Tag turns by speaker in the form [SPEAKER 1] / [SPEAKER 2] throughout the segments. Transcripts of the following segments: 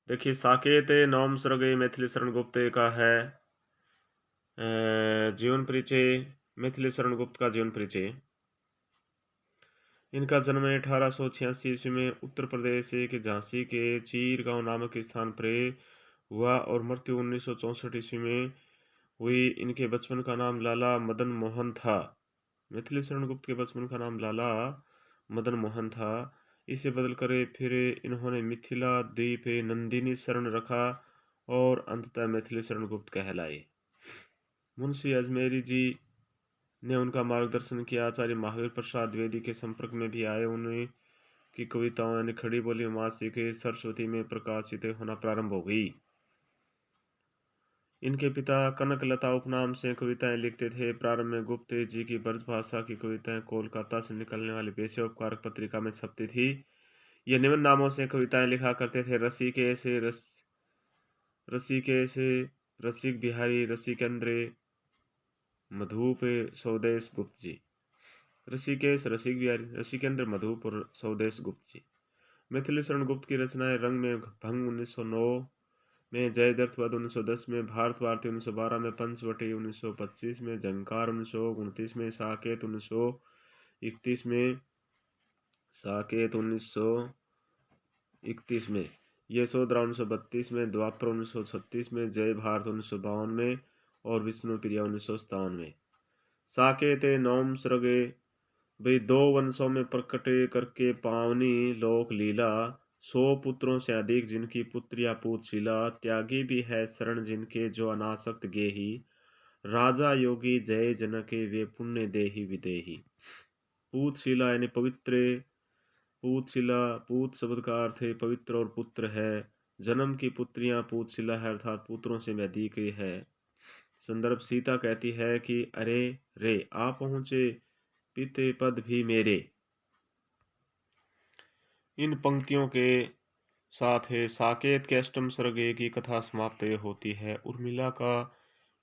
[SPEAKER 1] देखिए, साकेत नौम सर्गे मैथिली शरण गुप्त का है जीवन परिचय। मैथिली शरण गुप्त का जीवन परिचय। इनका जन्म 1886 ईस्वी में उत्तर प्रदेश के झांसी के चीर गांव नामक स्थान पर हुआ और मृत्यु 1964 ईस्वी में हुई। इनके बचपन का नाम लाला मदन मोहन था। मैथिली शरण गुप्त के बचपन का नाम लाला मदन मोहन था। इसे बदलकर फिर इन्होंने मिथिला द्वीप नंदिनी शरण रखा और अंततः मैथिली शरण गुप्त कहलाए। मुंशी अजमेरी जी ने उनका मार्गदर्शन किया। आचार्य महावीर प्रसाद द्विवेदी के संपर्क में भी आए। उन्हें की कविताओं यानी खड़ी बोली मासिक सरस्वती में प्रकाशित होना प्रारंभ हो गई। इनके पिता कनक लता उपनाम से कविताएं लिखते थे। प्रारंभ में गुप्त जी की ब्रजभाषा की कविताएं कोलकाता से निकलने वाली देशोपकार पत्रिका में छपती थी। ये निम्न नामों से कविताएं लिखा करते थे: रसिकेश, रसिक बिहारी, रसिकेंद्र, मधुप, स्वदेश गुप्त जी। ऋषिकेश, रसिक बिहारी, ऋषिकेंद्र, मधुप और स्वदेश गुप्त जी। मैथिली शरण गुप्त की रचनाएं रंग में भंग 1909 में, जयद्रथवध 1910 में, भारत भारती 1912 में, पंचवटी 1925 में, झंकार 1929 में, साकेत 1931 में, साकेत 1931 में, यशोधरा 1932 में, द्वापर 1936 में, जय भारत 1952 में और विष्णु प्रिया 1957 में। साकेत नौम सर्गे वे दो वंशों में प्रकट करके पावनी लोक लीला। 100 पुत्रों से अधिक जिनकी पुत्रिया पूतशिला। त्यागी भी है शरण जिनके जो अनासक्त गेही। राजा योगी जय जनके वे पुण्य देही विदेही। पूतशिला यानी पवित्र। पूतशिला, पूत शब्द का अर्थ है पवित्र और पुत्र है। जन्म की पुत्रियां पूतशिला है अर्थात पुत्रों से भी अधिक है। संदर्भ: सीता कहती है कि अरे रे आ पहुंचे पिते पद भी मेरे। इन पंक्तियों के साथ है साकेत के अष्टम सर्गे की कथा समाप्त होती है। उर्मिला का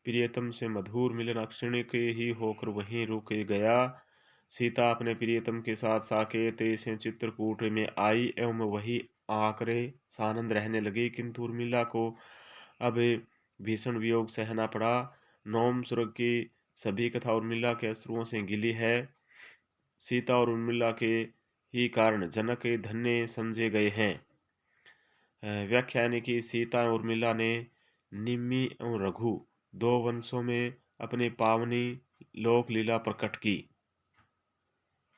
[SPEAKER 1] प्रियतम से मधुर मिलन अक्षणिक ही होकर वहीं रुक गया। सीता अपने प्रियतम के साथ साकेत से चित्रकूट में आई एवं वही आकर सानंद रहने लगी, किंतु उर्मिला को अब भीषण वियोग सहना पड़ा। नौम स्वर्ग की सभी कथा उर्मिला के अश्रुओं से गिली है। सीता और उर्मिला के ही कारण जनक धन्य समझे गए हैं। व्याख्या यानी कि सीता और उर्मिला ने निम्मी और रघु दो वंशों में अपनी पावनी लोक लीला प्रकट की।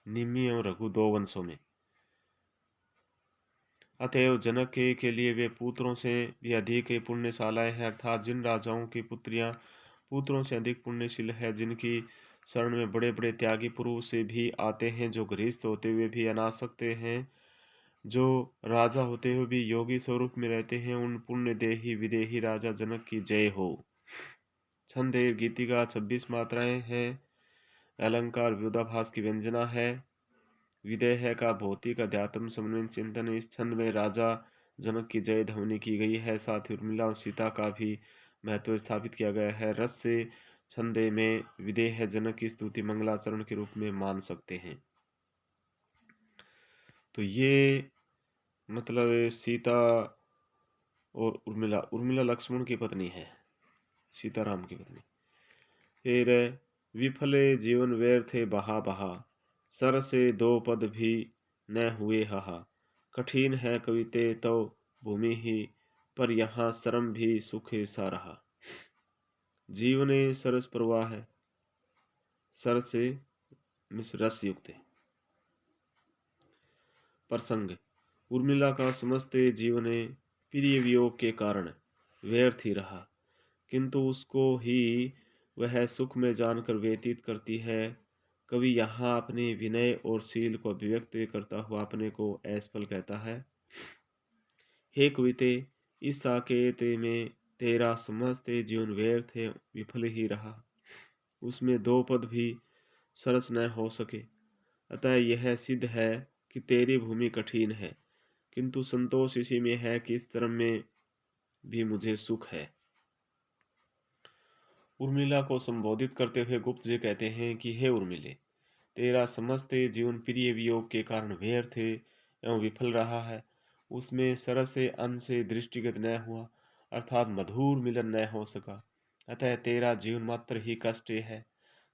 [SPEAKER 1] निम्मी और रघु दो वंशों में, अतएव जनक के लिए वे पुत्रों से भी अधिक पुण्यशालाएं हैं, अर्थात जिन राजाओं की पुत्रियां पुत्रों से अधिक पुण्यशील है, जिनकी शरण में बड़े बड़े त्यागी पुरुष से भी आते हैं, जो गृहस्थ होते हुए भी अनासक्त हैं, जो राजा होते हुए भी योगी स्वरूप में रहते हैं, उन पुण्य देही विदेही राजा जनक की जय हो। छंद गीतिका 26 मात्राएं हैं। अलंकार विरोधाभास की व्यंजना है। विदेह का भौतिक अध्यात्म समन्वय चिंतन। इस छंद में राजा जनक की जय ध्वनि की गई है, साथ ही उर्मिला और सीता का भी महत्व स्थापित किया गया है। रस से छंदे में विदेह जनक की स्तुति मंगलाचरण के रूप में मान सकते हैं। तो ये मतलब सीता और उर्मिला, उर्मिला लक्ष्मण की पत्नी है, सीताराम की पत्नी। फिर विफले जीवन व्यर्थे बहा बहा, सर से दो पद भी न हुए हाहा। कठिन है कविते तो भूमि ही, पर यहाँ श्रम भी सुख सा रहा। जीवने सरस प्रवाह है, सर से मिस रस युक्त है। प्रसंग: उर्मिला का समस्त जीवन प्रिय वियोग के कारण व्यर्थ ही रहा, किंतु उसको ही वह सुख में जानकर व्यतीत करती है। कवि यहाँ अपने विनय और शील को अभिव्यक्त करता हुआ अपने को असफल कहता है। हे कविते, इस साकेत में तेरा समस्त जीवन व्यर्थ है, विफल ही रहा। उसमें दो पद भी सरस न हो सके, अतः यह सिद्ध है कि तेरी भूमि कठिन है, किंतु संतोष इसी में है कि इस श्रम में भी मुझे सुख है। उर्मिला को संबोधित करते हुए गुप्त जी कहते हैं कि हे उर्मिले, तेरा समस्त जीवन प्रिय वियोग के कारण व्यर्थ एवं विफल रहा है। उसमें सरस से अन्न से दृष्टिगत न हुआ, अर्थात मधुर मिलन न हो सका। अतः तेरा जीवन मात्र ही कष्ट है,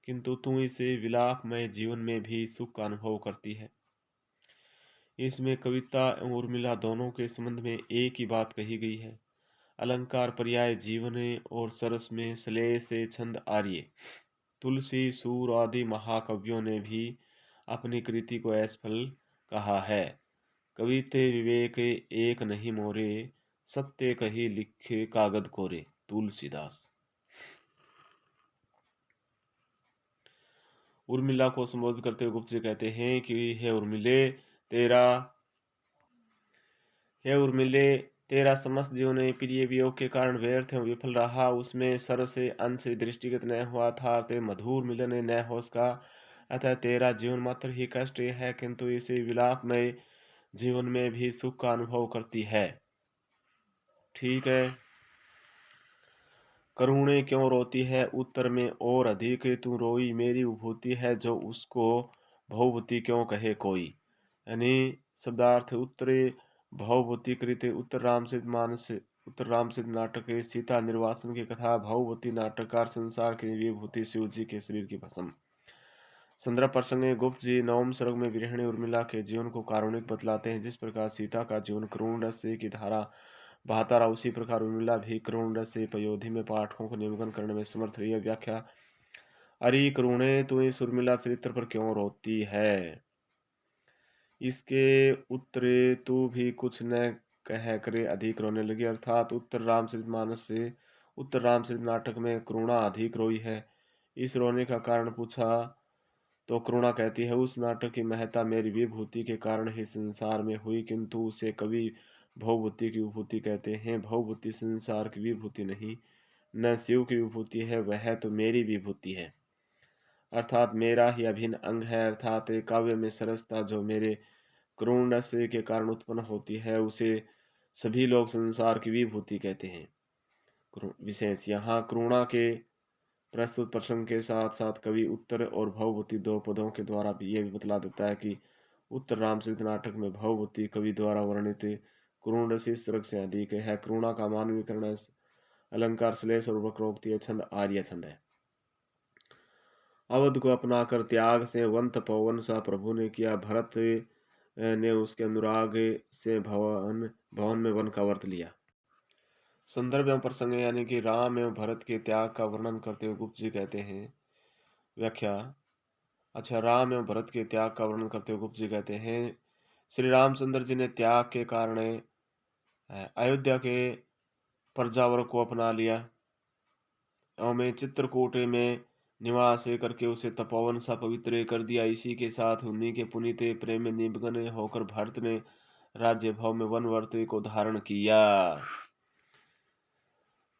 [SPEAKER 1] किंतु तू इसे विलापमय जीवन में भी सुख का अनुभव करती है। इसमें कविता एवं उर्मिला दोनों के संबंध में एक ही बात कही गई है। अलंकार पर्याय जीवने और सरस में श्लेष से छंद आर्य। तुलसी सूर आदि महाकवियों ने भी अपनी कृति को असफल कहा है। कविते विवेक एक नहीं मोरे, सत्य कही लिखे कागद कोरे। तुलसीदास। उर्मिला को संबोधित करते हुए गुप्त जी कहते हैं कि तेरा हे उर्मिले, तेरा समस्त जीवन प्रिय वियोग के कारण व्यर्थ एवं विफल रहा। उसमें सर से अंश से दृष्टिगत न हुआ था, ते मधुर मिलन न हो सका। अतः तेरा जीवन मात्र ही कष्ट है, किंतु इसे विलापमय जीवन में भी सुख का अनुभव करती है। ठीक है। करुणे क्यों रोती है? उत्तर में और अधिक तू रोई मेरी विभूति है, जो उसको भवभूति क्यों कहे कोई। यानी शब्दार्थ उत्तरे भवभूति कृत उत्तर रामचरित नाटक के सीता निर्वासन की कथा। भवभूति नाटककार संसार की विभूति शिव जी के शरीर की भस्म। संदर्भ प्रसंग में गुप्त जी नवम सर्ग में गृहिणी उर्मिला के जीवन को कारुणिक बतलाते हैं। जिस प्रकार सीता का जीवन करुण रस की धारा बहाता रहा, उसी प्रकार उर्मिला भी करुण रस से पयोधि में पाठकों को निमग्न करने में समर्थ रही है। व्याख्या। अरे करुणे, तू इस उर्मिला चरित्र पर क्यों रोती है? इसके उत्तरे तू भी कुछ न कह करे अधिक रोने लगी। अर्थात उत्तर रामचरित नाटक में करुणा अधिक रोई है। इस रोने का कारण पूछा तो करुणा कहती है, उस नाटक की महत्ता मेरी विभूति के कारण ही संसार में हुई, किंतु उसे कवि भवभूति की विभूति कहते हैं। भवभूति संसार की विभूति नहीं, न शिव की विभूति है, वह तो मेरी विभूति है, अर्थात मेरा ही अभिन्न अंग है। अर्थात काव्य में सरसता जो मेरे करुण रस के कारण उत्पन्न होती है, उसे सभी लोग संसार की विभूति कहते हैं। विशेष यहाँ करुणा के प्रस्तुत प्रसंग के साथ साथ कवि उत्तर और भवभूति दो पदों के द्वारा भी यह भी बतला देता है कि उत्तर रामचरित नाटक में भवभूति कवि द्वारा वर्णित करुण रस इस सर्ग से अधिक है। करुणा का मानवीकरण अलंकार श्लेष और वक्रोक्ति छंद आर्य छंद है। अवध को अपनाकर त्याग से वंत पवन सा प्रभु ने किया। भरत ने उसके अनुराग से भवन में वन का वर्त लिया। संदर्भ एवं प्रसंग यानी कि राम एवं भरत के त्याग का वर्णन करते हुए गुप्त जी कहते हैं। व्याख्या। अच्छा, राम एवं भरत के त्याग का वर्णन करते हुए गुप्त जी कहते हैं, श्री रामचंद्र जी ने त्याग के कारण अयोध्या के प्रजावर को अपना लिया एवं चित्रकूट में निवास करके उसे तपोवन सा पवित्र कर दिया। इसी के साथ उन्हीं के पुनीत प्रेम में निमग्न होकर भरत ने राज्य भाव में वनवर्त को धारण किया।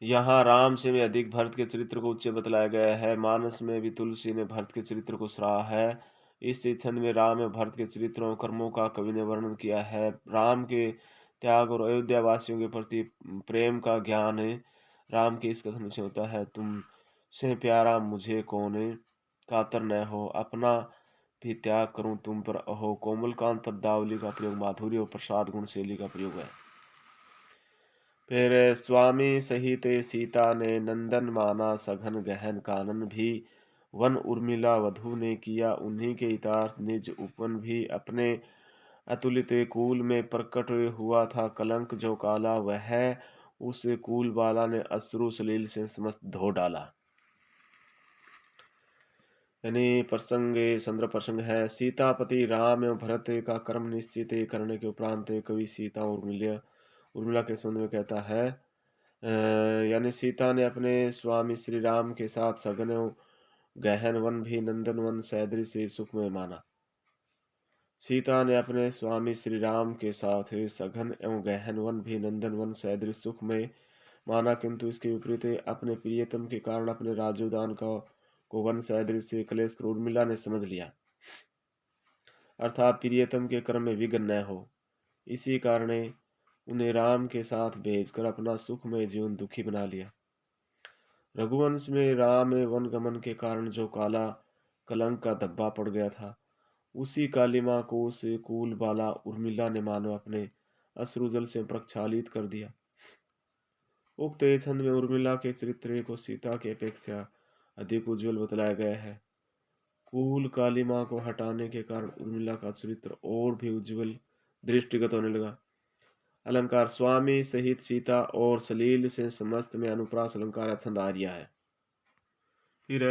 [SPEAKER 1] यहाँ राम से भी अधिक भरत के चरित्र को उच्च बतलाया गया है। मानस में भी तुलसी ने भरत के चरित्र को सराहा है। इस छंद में राम एवं भरत के चरित्रों कर्मों का कवि ने वर्णन किया है। राम के त्याग और अयोध्या वासियों के प्रति प्रेम का ज्ञान राम के इस कथन से होता है, तुम से प्यारा मुझे कौन, कातर न हो, अपना भी त्याग करूं तुम पर अहो। कोमलकांत पद्मावली का प्रयोग माधुर्य और प्रसाद गुण शैली का प्रयोग है। फिर स्वामी सहित सीता ने नंदन माना, सघन गहन कानन भी वन उर्मिला वधु ने किया। उन्हीं के हितार्थ निज उपवन भी अपने अतुलित कुल में प्रकट हुआ था। कलंक जो काला वह उस कुल बाला ने अश्रु सलील से समस्त धो डाला। यानी संदर्भ प्रसंग है, सीतापति राम एवं भरत का कर्म निश्चित करने के उपरांत कवि सीता और उर्मिला के संबंध में कहता है, यानी सीता ने अपने स्वामी श्री राम के साथ सघन एवं गहन वन भी नंदनवन सैदृश से सुखमय माना। सीता ने अपने स्वामी श्री राम के साथ सघन एवं गहन वन भी नंदनवन सैदृश सुखमय माना, किंतु इसके विपरीत अपने प्रियतम के कारण अपने राजोदान को वन सैदृश से कलेश कर उर्मिला ने समझ लिया, अर्थात प्रियतम के कर्म में विघ्न न हो। इसी कारण उन्हें राम के साथ भेजकर अपना सुखमय जीवन दुखी बना लिया। रघुवंश में राम वन गमन के कारण जो काला कलंक का धब्बा पड़ गया था, उसी कालिमा को उस कुल बाला उर्मिला ने मानो अपने अश्रुजल से प्रक्षालित कर दिया। उक्त छंद में उर्मिला के चरित्र को सीता की अपेक्षा अधिक उज्जवल बतलाया गया है। कुल कालिमा को हटाने के कारण उर्मिला का चरित्र और भी उज्जवल दृष्टिगत होने लगा। अलंकार स्वामी सहित सीता और सलील से समस्त में अनुप्रास अलंकार छंद आर्या है। फिर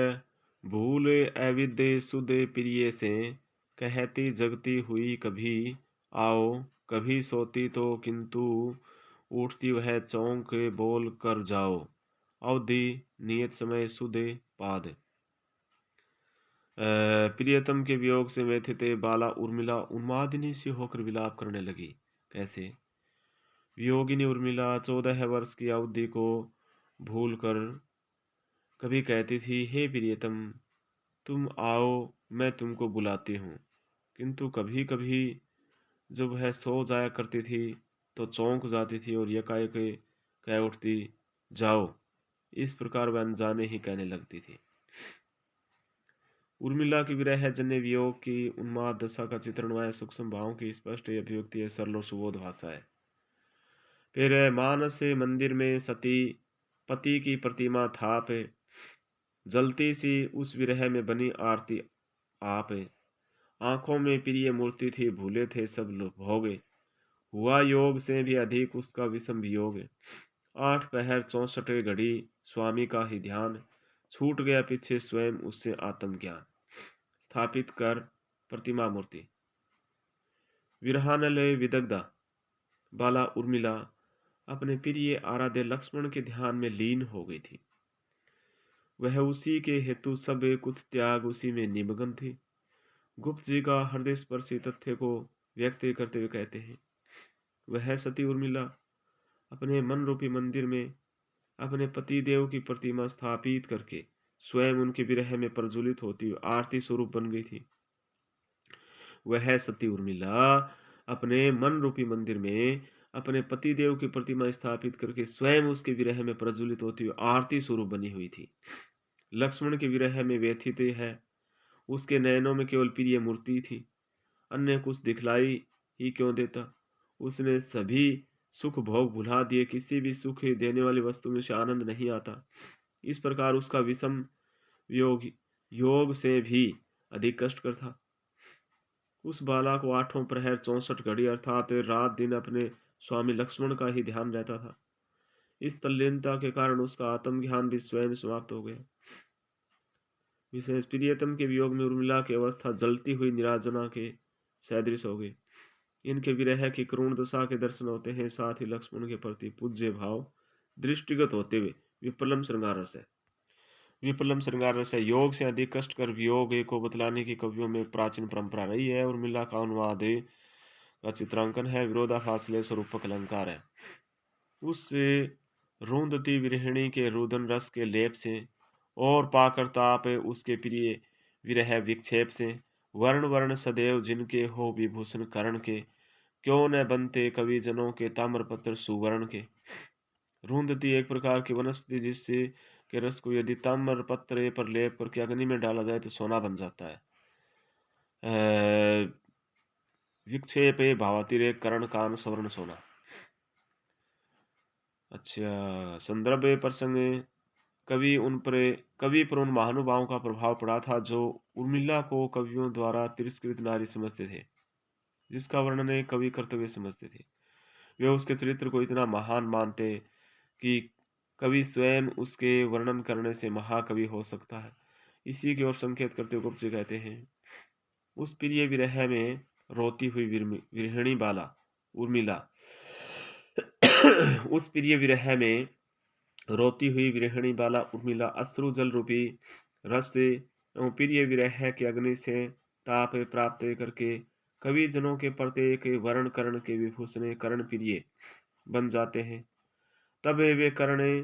[SPEAKER 1] भूले अविद्य सुदे प्रिय से कहती जगती हुई कभी आओ, कभी सोती तो किंतु उठती वह चौंक बोल कर जाओ। अवधि नियत समय सुदे पाद। प्रियतम के वियोग से व्यथित बाला उर्मिला उन्मादिनी सी होकर विलाप करने लगी। कैसे? वियोगिनी उर्मिला 14 वर्ष की अवधि को भूलकर कभी कहती थी, हे प्रियतम तुम आओ, मैं तुमको बुलाती हूँ। किंतु कभी कभी जब वह सो जाया करती थी तो चौंक जाती थी और एकाएक कह उठती, जाओ। इस प्रकार वह अनजाने ही कहने लगती थी। उर्मिला की विरह जन्य वियोग की उन्माद दशा का चित्रण वह सूक्ष्म भावों की स्पष्ट अभिव्यक्ति है, सरल और सुबोध भाषा है। फिर मानस मंदिर में सती पति की प्रतिमा थाप, जलती सी उस विरह में बनी आरती आप। आंखों में प्रिय मूर्ति थी, भूले थे सब भोगे। हुआ योग से भी अधिक उसका विषम वियोग। 8 पहर 64 घड़ी स्वामी का ही ध्यान, छूट गया पीछे स्वयं उससे आत्मज्ञान। स्थापित कर प्रतिमा मूर्ति। विरहानलय विदग्धा बाला उर्मिला अपने प्रिय आराध्य लक्ष्मण के ध्यान में लीन हो गई थी। वह उसी के हेतु सब कुछ त्याग उसी में निमग्न थी। गुप्त जी का हृदय स्पर्शी तथ्य को व्यक्त करते हुए कहते हैं, वह सती उर्मिला अपने मन रूपी मंदिर में अपने पति देव की प्रतिमा स्थापित करके स्वयं उनके विरह में प्रज्वलित होती हुई आरती स्वरूप बन गई थी। वह सती उर्मिला अपने मन रूपी मंदिर में अपने पति देव की प्रतिमा स्थापित करके स्वयं उसके विरह में प्रज्वलित होती हुई आरती स्वरूप बनी हुई थी। लक्ष्मण के विरह में व्यथित है, उसके नयनों में केवल प्रिय मूर्ति थी, अन्य कुछ दिखलाई ही क्यों देता। उसने सभी सुख भोग भुला दिए, किसी भी सुख देने वाली वस्तु में से आनंद नहीं आता। इस प्रकार उसका विषम योग योग से भी अधिक कष्टकर था। उस बाला को 8 प्रहर 64 घड़ी अर्थात रात दिन अपने स्वामी लक्ष्मण का ही ध्यान रहता था। इस तल्लीनता के कारण उसका आत्मज्ञान भी स्वयं समाप्त हो गया। विशेष प्रियतम के वियोग में उर्मिला की अवस्था जलती हुई निराजना के सदृश हो गई। इनके विरह की करुण दशा के दर्शन होते हैं, साथ ही लक्ष्मण के प्रति पूज्य भाव दृष्टिगत होते हुए विप्लम श्रृंगार रस है। विप्लम श्रृंगार रस है योग से अधिक कष्टकर वियोग को बतलाने की कवियों में प्राचीन परंपरा रही है। उर्मिला का अनुवाद का चित्रांकन है, विरोधाभास स्वरूपक अलंकार है। उससे रुंधती विरहिणी के रुदन रस के लेप से और पाकर ताप उसके प्रिय विरह विक्षेप से, वर्ण वर्ण सदैव जिनके हो विभूषण करण के, क्यों न बनते कवि जनों के ताम्रपत्र सुवर्ण के। रुंधती एक प्रकार की वनस्पति जिससे के रस को यदि ताम्रपत्र पर लेप करके अग्नि में डाला जाए तो सोना बन जाता है। विक्षेप भावातिरेक करण कान स्वर्ण सोना। अच्छा, संदर्भ प्रसंग कवि पर उन महानुभावों का प्रभाव पड़ा था जो उर्मिला को कवियों द्वारा तिरस्कृत नारी समझते थे, जिसका वर्णन कवि कर्तव्य समझते थे। वे उसके चरित्र को इतना महान मानते कि कवि स्वयं उसके वर्णन करने से महाकवि हो सकता है। इसी की ओर संकेत करते हुए गुप्त जी कहते हैं, उस प्रिय विरह में रोती हुई विरहिणी बाला उर्मिला उस प्रिय विरह में रोती हुई विरहिणी बाला उर्मिला अश्रु जल रूपी रस से एवं प्रिय विरह के अग्नि से ताप प्राप्त करके कवि जनों के प्रत्येक वर्ण कर्ण के विभूषण कर्ण प्रिय बन जाते हैं। तब वे कर्ण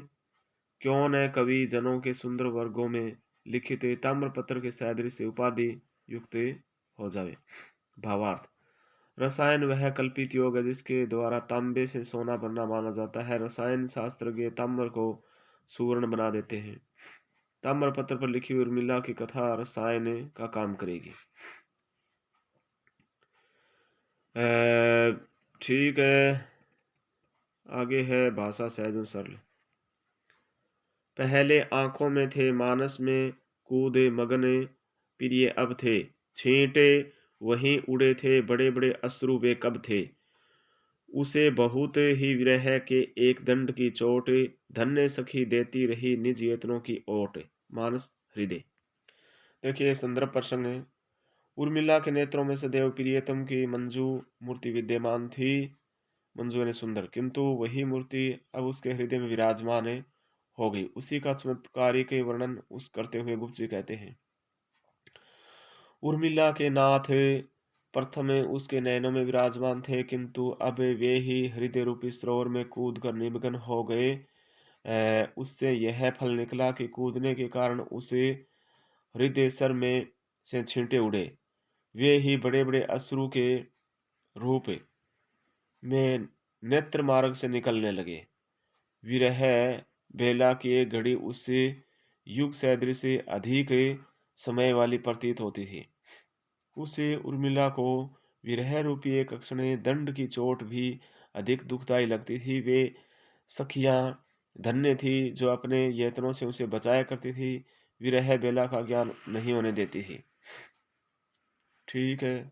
[SPEAKER 1] क्यों न कवि जनों के सुंदर वर्गों में लिखित ताम्रपत्र के सदृश उपाधि युक्त हो जावे। भावार्थ, रसायन वह कल्पित योग है जिसके द्वारा तांबे से सोना बनना माना जाता है। रसायन शास्त्रज्ञ ताम्र को सुवर्ण बना देते हैं। ताम्रपत्र पर लिखी हुई उर्मिला की कथा रसायन का काम करेगी। ठीक है। आगे है भाषा सहज और सरल। पहले आंखों में थे मानस में कूदे मगन, प्रिय अब थे छींटे वहीं उड़े थे बड़े बड़े अश्रु वे कब थे। उसे बहुत ही विरह के एक दंड की चोट, धन्य सखी देती रही निज यत्नों की ओट। मानस हृदय। देखिए संदर्भ प्रसंग है। उर्मिला के नेत्रों में सदैव प्रियतम की मंजू मूर्ति विद्यमान थी। मंजू यानी सुंदर, किंतु वही मूर्ति अब उसके हृदय में विराजमान है हो गई। उसी का चमत्कारिक वर्णन उस करते हुए गुप्त जी कहते हैं। उर्मिला के नाथ प्रथम उसके नयनों में विराजमान थे, किंतु अब वे ही हृदय रूपी सरोवर में कूद कर निमग्न हो गए। उससे यह फल निकला कि कूदने के कारण उसे हृदय सर में से छींटे उड़े। वे ही बड़े बड़े अश्रु के रूप में नेत्र मार्ग से निकलने लगे। विरह बेला की एक घड़ी उससे युग सदृश से अधिक समय वाली प्रतीत होती थी। उसे उर्मिला को विरह रूपी एक अक्षणे दंड की चोट भी अधिक दुखदायी लगती थी। वे सखियां धन्य थी जो अपने यत्नों से उसे बचाया करती थी, विरह बेला का ज्ञान नहीं होने देती थी। ठीक है।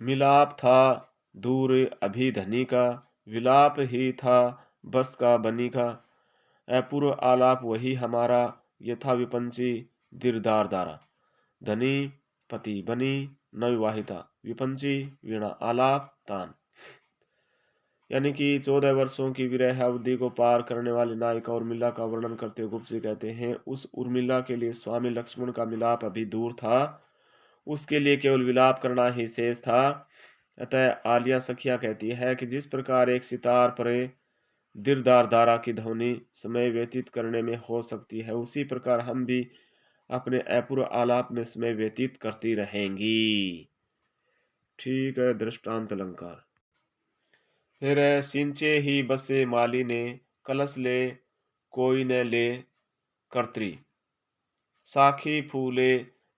[SPEAKER 1] मिलाप था दूर अभी धनी का, विलाप ही था बस का बनी का। अपूर्व आलाप वही हमारा, यथा विपंची दिरदार दारा। धनी पति बनी न विवाहिता, विपंची वीणा आलाप तान। यानी कि 14 वर्षों की विरह अवधि को पार करने वाली नायिका उर्मिला का वर्णन करते हुए गुप्त जी कहते हैं, उस उर्मिला के लिए स्वामी लक्ष्मण का मिलाप अभी दूर था, उसके लिए केवल विलाप करना ही शेष था। अतः आलिया सखिया कहती है कि जिस प्रकार एक सितार पर दिलदार धारा की ध्वनि समय व्यतीत करने में हो सकती है, उसी प्रकार हम भी अपने अपूर्व आलाप में समय व्यतीत करती रहेंगी। ठीक है। दृष्टांत अलंकार। फिर सिंचे ही बसे माली ने, कलश ले कोई न ले कर्त्री। साखी फूले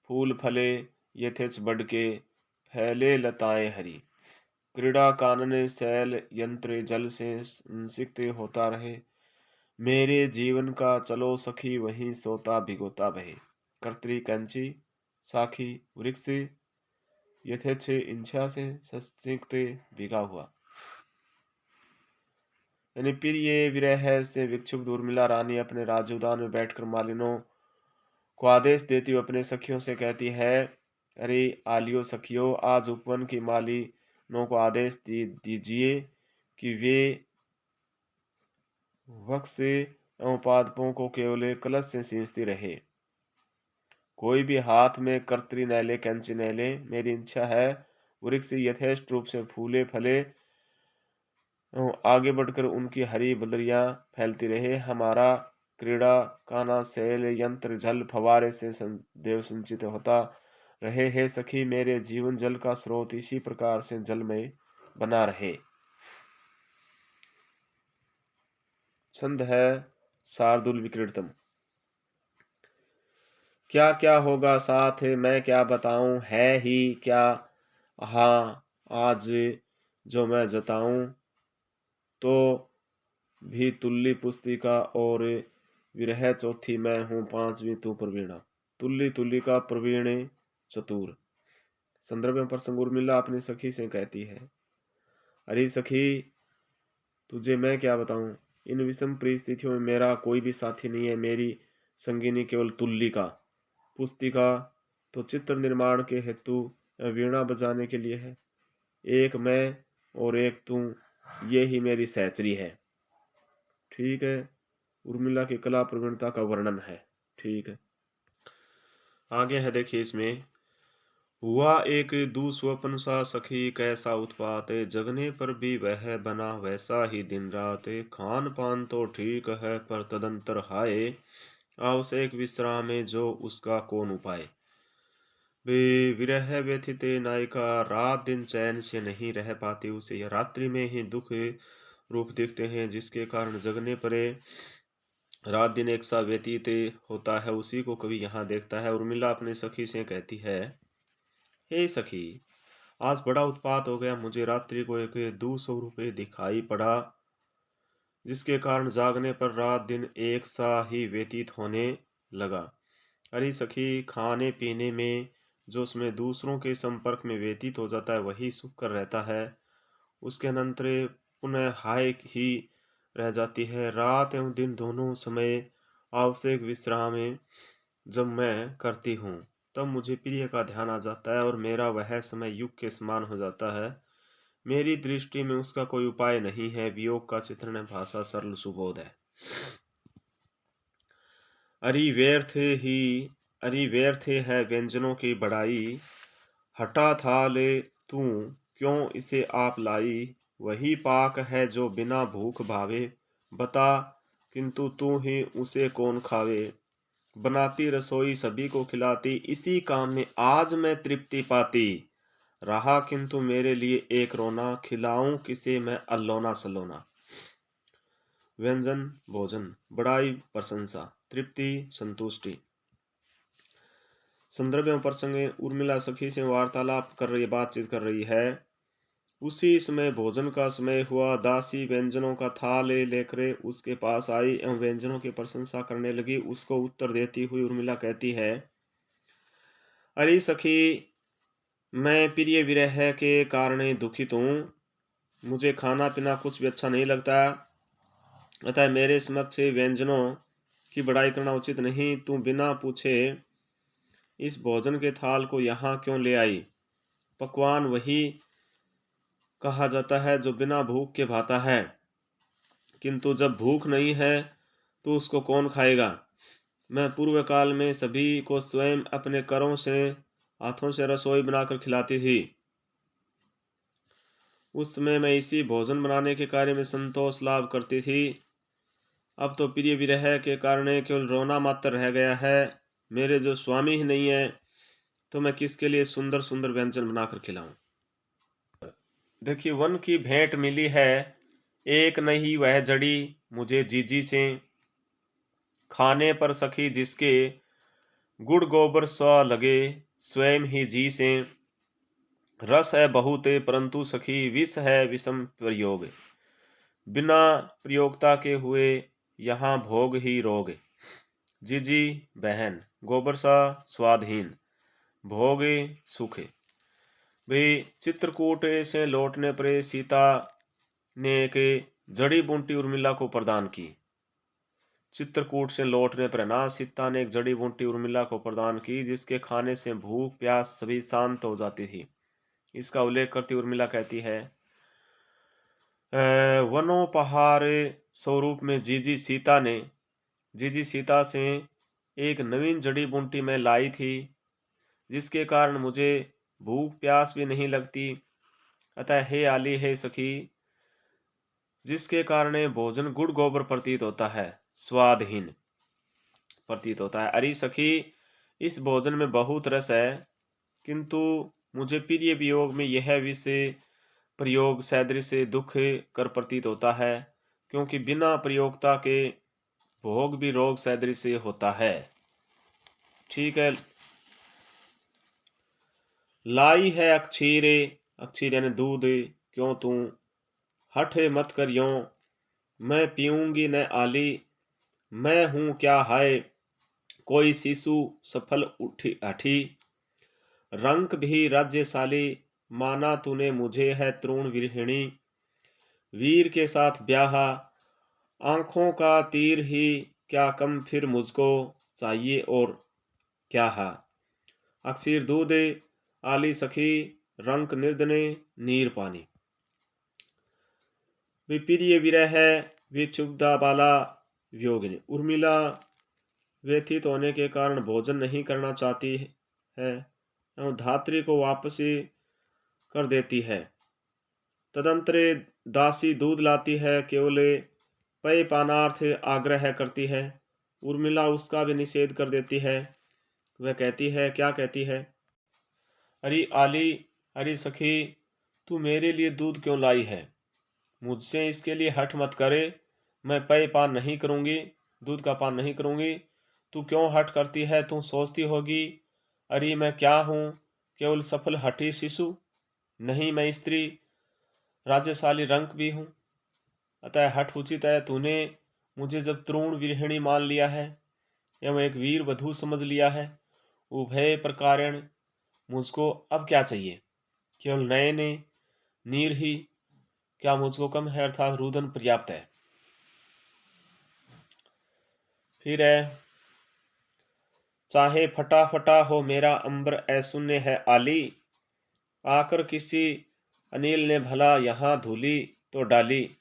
[SPEAKER 1] फूल फले यथेच बढ़ के, फैले लताएं हरी। क्रीड़ा कानन शैल यंत्र जल से सिक्त होता रहे। मेरे जीवन का चलो सखी वहीं सोता भिगोता बहे। कर्त्री कंची, साखी वृक्ष, यथेच इंछा से ससिक्त भिगा हुआ। यानी फिर ये विरह से विक्षुब्ध उर्मिला रानी अपने राजउद्यान में बैठकर मालिनों को आदेश देती हुई अपने सखियों से कहती है, अरे आलियो सखियों, आज उपवन की मालिनों को आदेश दीजिए कि वे वक्ष एवं पादपों को केवल कलश से सींचती रहे। कोई भी हाथ में कर्तरी न ले, कैंची न ले। मेरी इच्छा है वृक्ष यथेष्ट रूप से फूले फले, आगे बढ़कर उनकी हरी बदरियां फैलती रहे। हमारा क्रीड़ा काना शैल यंत्र जल फवारे से देव संचित होता रहे। हे सखी, मेरे जीवन जल का स्रोत इसी प्रकार से जल में बना रहे। छंद है शार्दुल विक्रीड़तम। क्या क्या होगा साथ मैं क्या बताऊं, है ही क्या हाँ आज जो मैं जताऊं। तो भी तुल्ली पुस्तिका और विरह चौथी मैं हूँ, पांचवी तू प्रवीणा। तुल्ली तुल्ली का प्रवीण चतुर। संदर्भ में प्रसंग उर्मिला अपनी सखी से कहती है, अरे सखी, तुझे मैं क्या बताऊं, इन विषम परिस्थितियों में मेरा कोई भी साथी नहीं है। मेरी संगिनी केवल तुल्लिका, पुस्तिका तो चित्र निर्माण के हेतु, वीणा बजाने के लिए है। एक मैं और एक तू, ये ही मेरी सहचरी है। ठीक है। उर्मिला की कला प्रवीणता का वर्णन है। ठीक है। आगे है देखिए इसमें, हुआ एक दुस्वप्न सा सखी कैसा उत्पात, जगने पर भी वह बना वैसा ही दिन रात। खान पान तो ठीक है पर तदंतर हाय, आवश्यक विश्राम में जो उसका कौन उपाय। वे विरह व्यथित नायिका रात दिन चैन से नहीं रह पाती। उसे यह रात्रि में ही दुख रूप दिखते हैं, जिसके कारण जगने पर रात दिन एक सा व्यतीत होता है। उसी को कवि यहाँ देखता है। उर्मिला अपनी सखी से कहती है, हे सखी, आज बड़ा उत्पात हो गया। मुझे रात्रि को एक 200 रुपये दिखाई पड़ा, जिसके कारण जागने पर रात दिन एक सा ही व्यतीत होने लगा। अरे सखी, खाने पीने में जो उसमें दूसरों के संपर्क में व्यतीत हो जाता है वही सुख कर रहता है, उसके अनंतर पुनः हाय ही रह जाती है। रात एवं दिन दोनों समय आवश्यक विश्राम जब मैं करती हूँ, तब मुझे प्रिय का ध्यान आ जाता है और मेरा वह समय युग के समान हो जाता है। मेरी दृष्टि में उसका कोई उपाय नहीं है। वियोग का चित्रण भाषा सरल सुबोध है। अरि व्यर्थ ही अरि व्यर्थ है व्यंजनों की बड़ाई, हटा था ले तू क्यों इसे आप लाई। वही पाक है जो बिना भूख भावे, बता किंतु तू ही उसे कौन खावे। बनाती रसोई सभी को खिलाती, इसी काम में आज मैं तृप्ति पाती। रहा किंतु मेरे लिए एक रोना, खिलाऊं किसे मैं अल्लोना सलोना। व्यंजन भोजन, बड़ाई प्रशंसा, तृप्ति संतुष्टि। संदर्भ एवं प्रसंग, उर्मिला सखी से वार्तालाप कर रही, बातचीत कर रही है। उसी समय भोजन का समय हुआ। दासी व्यंजनों का थाल लेकर उसके पास आई एवं व्यंजनों की प्रशंसा करने लगी। उसको उत्तर देती हुई उर्मिला कहती है, अरे सखी, मैं प्रिय विरह के कारण दुखित हूँ। मुझे खाना पीना कुछ भी अच्छा नहीं लगता, अतः मेरे समक्ष व्यंजनों की बड़ाई करना उचित नहीं। तू बिना पूछे इस भोजन के थाल को यहाँ क्यों ले आई। पकवान वही कहा जाता है जो बिना भूख के भाता है, किंतु जब भूख नहीं है तो उसको कौन खाएगा। मैं पूर्व काल में सभी को स्वयं अपने करों से, हाथों से रसोई बनाकर खिलाती थी। उस समय मैं इसी भोजन बनाने के कार्य में संतोष लाभ करती थी। अब तो प्रिय विरह के कारण केवल रोना मात्र रह गया है। मेरे जो स्वामी ही नहीं है, तो मैं किसके लिए सुंदर सुंदर व्यंजन बनाकर खिलाऊं। देखिए, वन की भेंट मिली है, एक नहीं वह जड़ी मुझे जीजी से। खाने पर सखी जिसके गुड़ गोबर स्व लगे, स्वयं ही जी से। रस है बहुत परंतु सखी विष है विषम प्रयोग, बिना प्रयोगता के हुए यहाँ भोग ही रोग। जीजी बहन, गोबर सा स्वादहीन, भोग सुख। भाई, चित्रकूट से लौटने पर सीता ने एक जड़ी बूटी उर्मिला को प्रदान की। चित्रकूट से लौटने पर ना सीता ने एक जड़ी बूटी उर्मिला को प्रदान की, जिसके खाने से भूख प्यास सभी शांत हो जाती थी। इसका उल्लेख करती उर्मिला कहती है, वनोपहार स्वरूप में जीजी सीता से एक नवीन जड़ी बूटी में लाई थी, जिसके कारण मुझे भूख प्यास भी नहीं लगती। अतः हे आली, हे सखी, जिसके कारण भोजन गुड़ गोबर प्रतीत होता है, स्वादहीन प्रतीत होता है। अरे सखी, इस भोजन में बहुत रस है, किंतु मुझे प्रिय वियोग में यह विषय प्रयोग सदृश से दुख कर प्रतीत होता है, क्योंकि बिना प्रयोगता के भोग भी रोग सदृश से होता है। ठीक है। लाई है अक्षीर, अक्षीर यानी दूध, क्यों तू हठ मत करियो। मैं पीऊंगी न आली, मैं हूं क्या हाय। कोई शिशु सफल उठी हठी, रंक भी राज्यशाली। माना तूने मुझे है तृण विरहिणी, वीर के साथ ब्याह। आंखों का तीर ही क्या कम फिर मुझको चाहिए और क्या है। अक्षीर दूध, आली सखी, रंक निर्दने नीर पानी। विप्रिय विरह विक्षुब्धा बाला वियोगिनी। उर्मिला व्यथित होने के कारण भोजन नहीं करना चाहती है एवं धात्री को वापसी कर देती है। तदंतरे दासी दूध लाती है, केवल पेय पानार्थ आग्रह करती है। उर्मिला उसका भी निषेध कर देती है। वह कहती है, क्या कहती है, अरे आली, अरे सखी, तू मेरे लिए दूध क्यों लाई है। मुझसे इसके लिए हठ मत करे। मैं पेय पान नहीं करूंगी, दूध का पान नहीं करूंगी। तू क्यों हठ करती है। तू सोचती होगी, अरे मैं क्या हूं, केवल सफल हठी शिशु। नहीं मैं स्त्री राज्यशाली रंक भी हूँ, अतः हठ उचित है। तूने मुझे जब तृण विरहिणी मान लिया है एवं एक वीर वधू समझ लिया है, उभय प्रकारेण मुझको अब क्या चाहिए? केवल नयने नीर ही क्या मुझको कम है, अर्थात रुदन पर्याप्त है। फिर है, चाहे फटा फटा हो मेरा अंबर ऐशून्य है आली, आकर किसी अनिल ने भला यहाँ धूली तो डाली।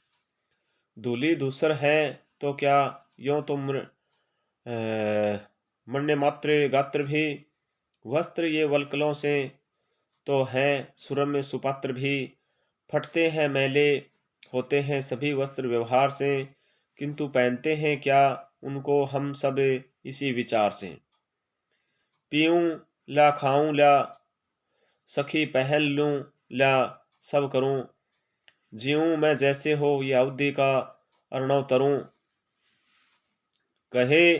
[SPEAKER 1] धूली दूसर है तो क्या, यो तो मरने मात्र गात्र भी, वस्त्र ये वल्कलों से तो हैं सुरम में सुपात्र भी। फटते हैं मैले होते हैं सभी वस्त्र व्यवहार से, किंतु पहनते हैं क्या उनको हम सब इसी विचार से। पीऊं ला खाऊं ला सखी पहन लूं ला सब करूं, जीऊं मैं जैसे हो ये अवधि का अर्णव तरूं। कहे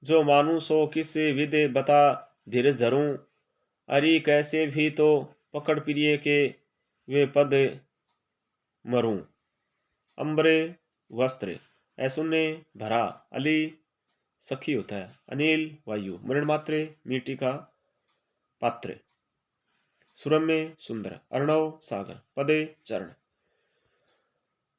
[SPEAKER 1] जो मानू सो किस विधि बता धीरज धरूं, अरि कैसे भी तो पकड़ प्रिय के वे पद मरूं। अंबरे वस्त्र, ऐसुन्ने भरा, अली सखी होता है, अनिल वायु, मरण मात्रे मिट्टी का पात्र, सुरम्य सुंदर, अर्णव सागर, पदे चरण।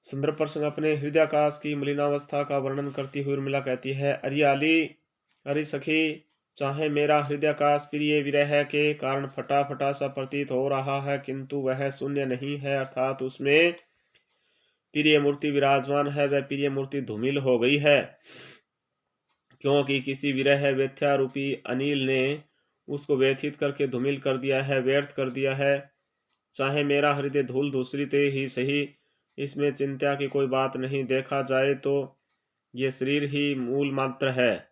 [SPEAKER 1] संदर्भ प्रसंग अपने हृदयाकाश की मलिनावस्था का वर्णन करती हुई उर्मिला कहती है, अरियाली अरि सखी, चाहे मेरा हृदयाकाश प्रिय विरह के कारण फटा फटा सा प्रतीत हो रहा है, किंतु वह शून्य नहीं है, अर्थात उसमें प्रिय मूर्ति विराजमान है। वह प्रिय मूर्ति धूमिल हो गई है, क्योंकि किसी विरह व्यथ्या रूपी अनिल ने उसको व्यथित करके धूमिल कर दिया है, व्यर्थ कर दिया है। चाहे मेरा हृदय धूल दूसरी ही सही, इसमें चिंता की कोई बात नहीं। देखा जाए तो ये शरीर ही मूल मात्र है।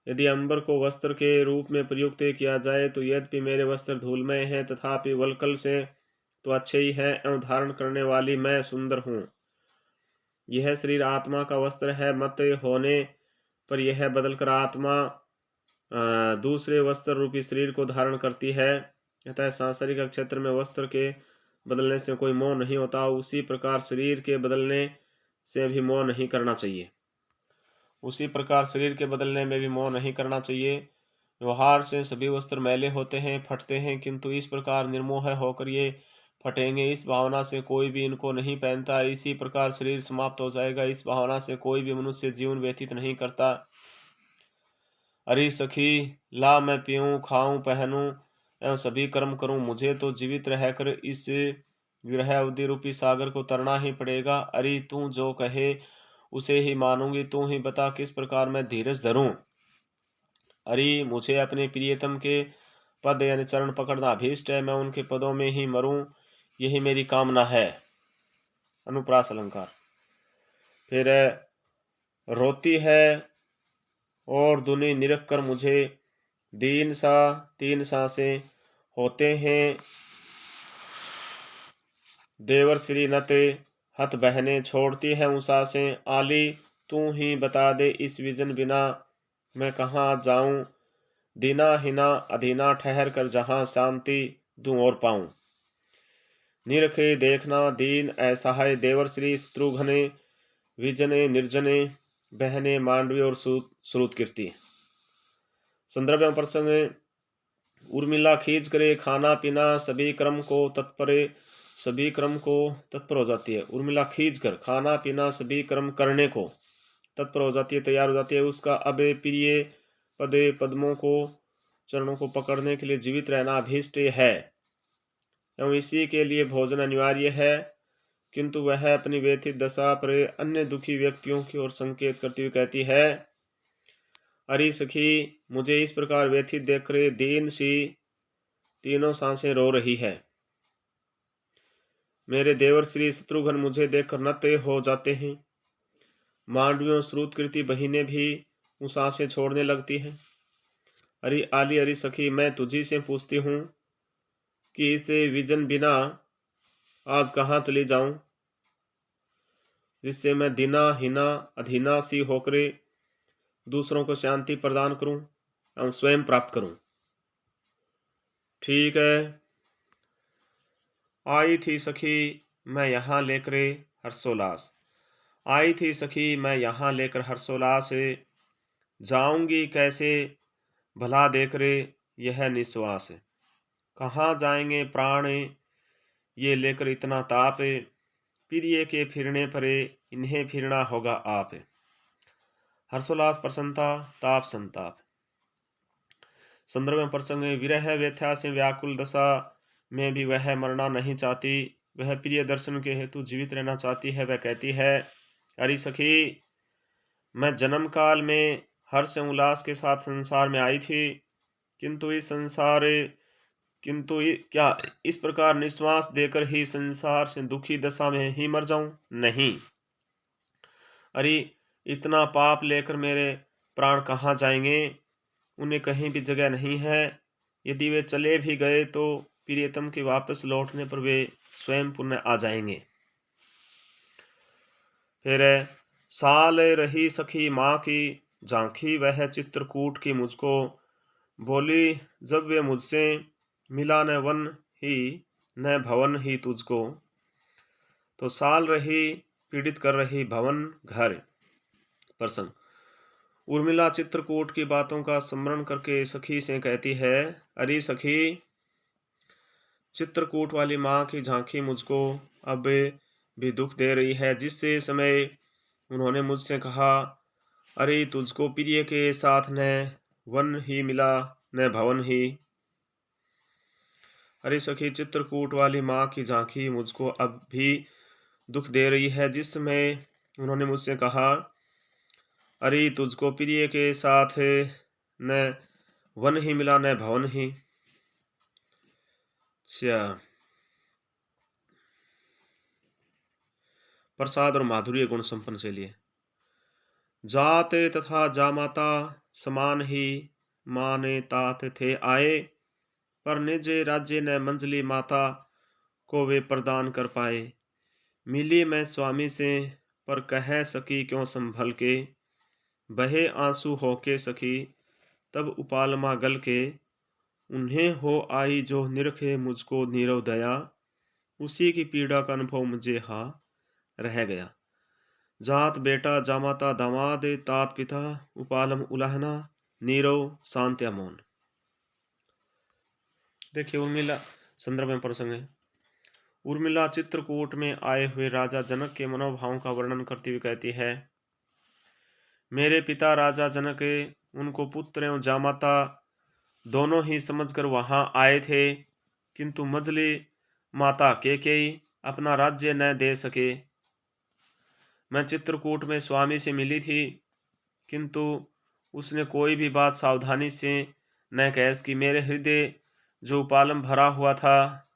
[SPEAKER 1] यदि अंबर को वस्त्र के रूप में प्रयुक्त किया जाए तो यद्यपि मेरे वस्त्र धूलमय हैं, तथापि वल्कल से तो अच्छे ही हैं, एवं धारण करने वाली मैं सुंदर हूँ। यह शरीर आत्मा का वस्त्र है, मत होने पर यह बदलकर आत्मा दूसरे वस्त्र रूपी शरीर को धारण करती है। अतः सांसारिक क्षेत्र में वस्त्र के बदलने से कोई मोह नहीं होता, उसी प्रकार शरीर के बदलने से भी मोह नहीं करना चाहिए। उसी प्रकार शरीर के बदलने में भी मोह नहीं करना चाहिए। व्यवहार से सभी वस्त्र मैले होते हैं, फटते हैं, किंतु इस प्रकार निर्मोह होकर ये फटेंगे, इस भावना से कोई भी इनको नहीं पहनता। इसी प्रकार शरीर समाप्त हो जाएगा, इस भावना से कोई भी मनुष्य जीवन व्यतीत नहीं करता। अरे सखी, ला मैं पीऊँ खाऊं पहनूं एवं सभी कर्म करूं, मुझे तो जीवित रहकर इस विरह अवधि रूपी सागर को तरना ही पड़ेगा। अरे तू जो कहे उसे ही मानूंगी, तू ही बता किस प्रकार मैं धीरज धरूं। अरे मुझे अपने प्रियतम के पद यानी चरण पकड़ना अभीष्ट है, मैं उनके पदों में ही मरूं, यही मेरी कामना है। अनुप्रास अलंकार। फिर रोती है और दुनि निरख कर मुझे, तीन सांसें होते हैं देवर श्री नते, हथ बहने छोड़ती है सांसें। आली तू ही बता दे इस विजन बिना मैं कहाँ जाऊं, दीना हिना अधीना ठहर कर जहां शांति दूं और पाऊं। निरखे देखना दीन असहाय देवर श्री शत्रुघ्ने, विजने निर्जने बहने मांडवी और श्रुत कीर्ति। संदर्भ एवं प्रसंग, उर्मिला खींच करे खाना पीना सभी क्रम को तत्पर हो जाती है। उर्मिला खींच कर खाना पीना सभी कर्म करने को तत्पर हो जाती है, तैयार हो जाती है। उसका अब प्रिय पदे पद्मों को चरणों को पकड़ने के लिए जीवित रहना अभीष्ट है, एवं इसी के लिए भोजन अनिवार्य है, किंतु वह अपनी व्यथित दशा पर अन्य दुखी व्यक्तियों की ओर संकेत करती हुई कहती है, अरे सखी, मुझे इस प्रकार व्यथित देख रहे दीन सी तीनों सांसें रो रही है। मेरे देवर श्री शत्रुघ्न मुझे देखकर नत्ते हो जाते हैं। मांडवियों श्रुतकृति बहिनें भी सांसें छोड़ने लगती हैं। अरे आली अरे सखी, मैं तुझी से पूछती हूँ कि इस विजन बिना आज कहाँ चली जाऊं, जिससे मैं दीना हीना अधीना सी होकर दूसरों को शांति प्रदान करूं एवं स्वयं प्राप्त करूं। ठीक है। आई थी सखी मैं यहाँ लेकर हर्षोल्लास। आई थी सखी मैं यहाँ लेकर हर्षोल्लास, जाऊंगी कैसे भला देख रे यह निश्वास। कहाँ जाएंगे प्राण ये लेकर इतना ताप, प्रिय के फिरने परे इन्हें फिरना होगा आप। हर्षोल्लास प्रसन्नता ताप संताप। संदर्भ में प्रसंग विरह व्यथा से व्याकुल दशा में भी वह मरना नहीं चाहती, वह प्रिय दर्शन के हेतु जीवित रहना चाहती है। वह कहती है, अरे सखी मैं जन्म काल में हर्ष उल्लास के साथ संसार में आई थी, किंतु क्या इस प्रकार निश्वास देकर ही संसार से दुखी दशा में ही मर जाऊं? नहीं। अरे इतना पाप लेकर मेरे प्राण कहाँ जाएंगे? उन्हें कहीं भी जगह नहीं है। यदि वे चले भी गए तो प्रियतम के वापस लौटने पर वे स्वयं पुनः आ जाएंगे। फिर साल रही सखी माँ की झांकी वह चित्रकूट की मुझको, बोली जब वे मुझसे मिला न वन ही न भवन ही तुझको। तो साल रही पीड़ित कर रही भवन घर। प्रसंग उर्मिला चित्रकूट की बातों का स्मरण करके सखी से कहती है, अरे सखी चित्रकूट वाली माँ की झांकी मुझको अब भी दुख दे रही है। जिससे समय उन्होंने मुझसे कहा, अरे तुझको प्रिय के साथ न वन ही मिला न भवन ही। अरे सखी चित्रकूट वाली माँ की झांकी मुझको अब भी दुख दे रही है। जिस समय उन्होंने मुझसे कहा, अरे तुझको प्रिय के साथ न वन ही मिला न भवन ही। अच्छा, प्रसाद और माधुर्य गुण संपन्न से लिए जाते तथा जामाता समान ही माने तात थे आए, पर निज राज्य न मंजली माता को वे प्रदान कर पाए। मिली मैं स्वामी से पर कह सकी क्यों संभल के, बहे आंसू होके सखी तब उपालमा गल के। उन्हें हो आई जो निरखे मुझको नीरव दया, उसी की पीड़ा का अनुभव मुझे हा रह गया। जात बेटा जामाता दामाद तात पिता उपालम उलाहना नीरव शांत्या मौन। देखिए उर्मिला संदर्भ में प्रसंग है। उर्मिला चित्रकूट में आए हुए राजा जनक के मनोभावों का वर्णन करती हुई कहती है, मेरे पिता राजा जनक उनको पुत्र एवं जामाता दोनों ही समझकर वहां आए थे, किंतु मजली माता केकई अपना राज्य न दे सके। मैं चित्रकूट में स्वामी से मिली थी, किंतु उसने कोई भी बात सावधानी से न कह सकी। मेरे हृदय जो उपालम भरा हुआ था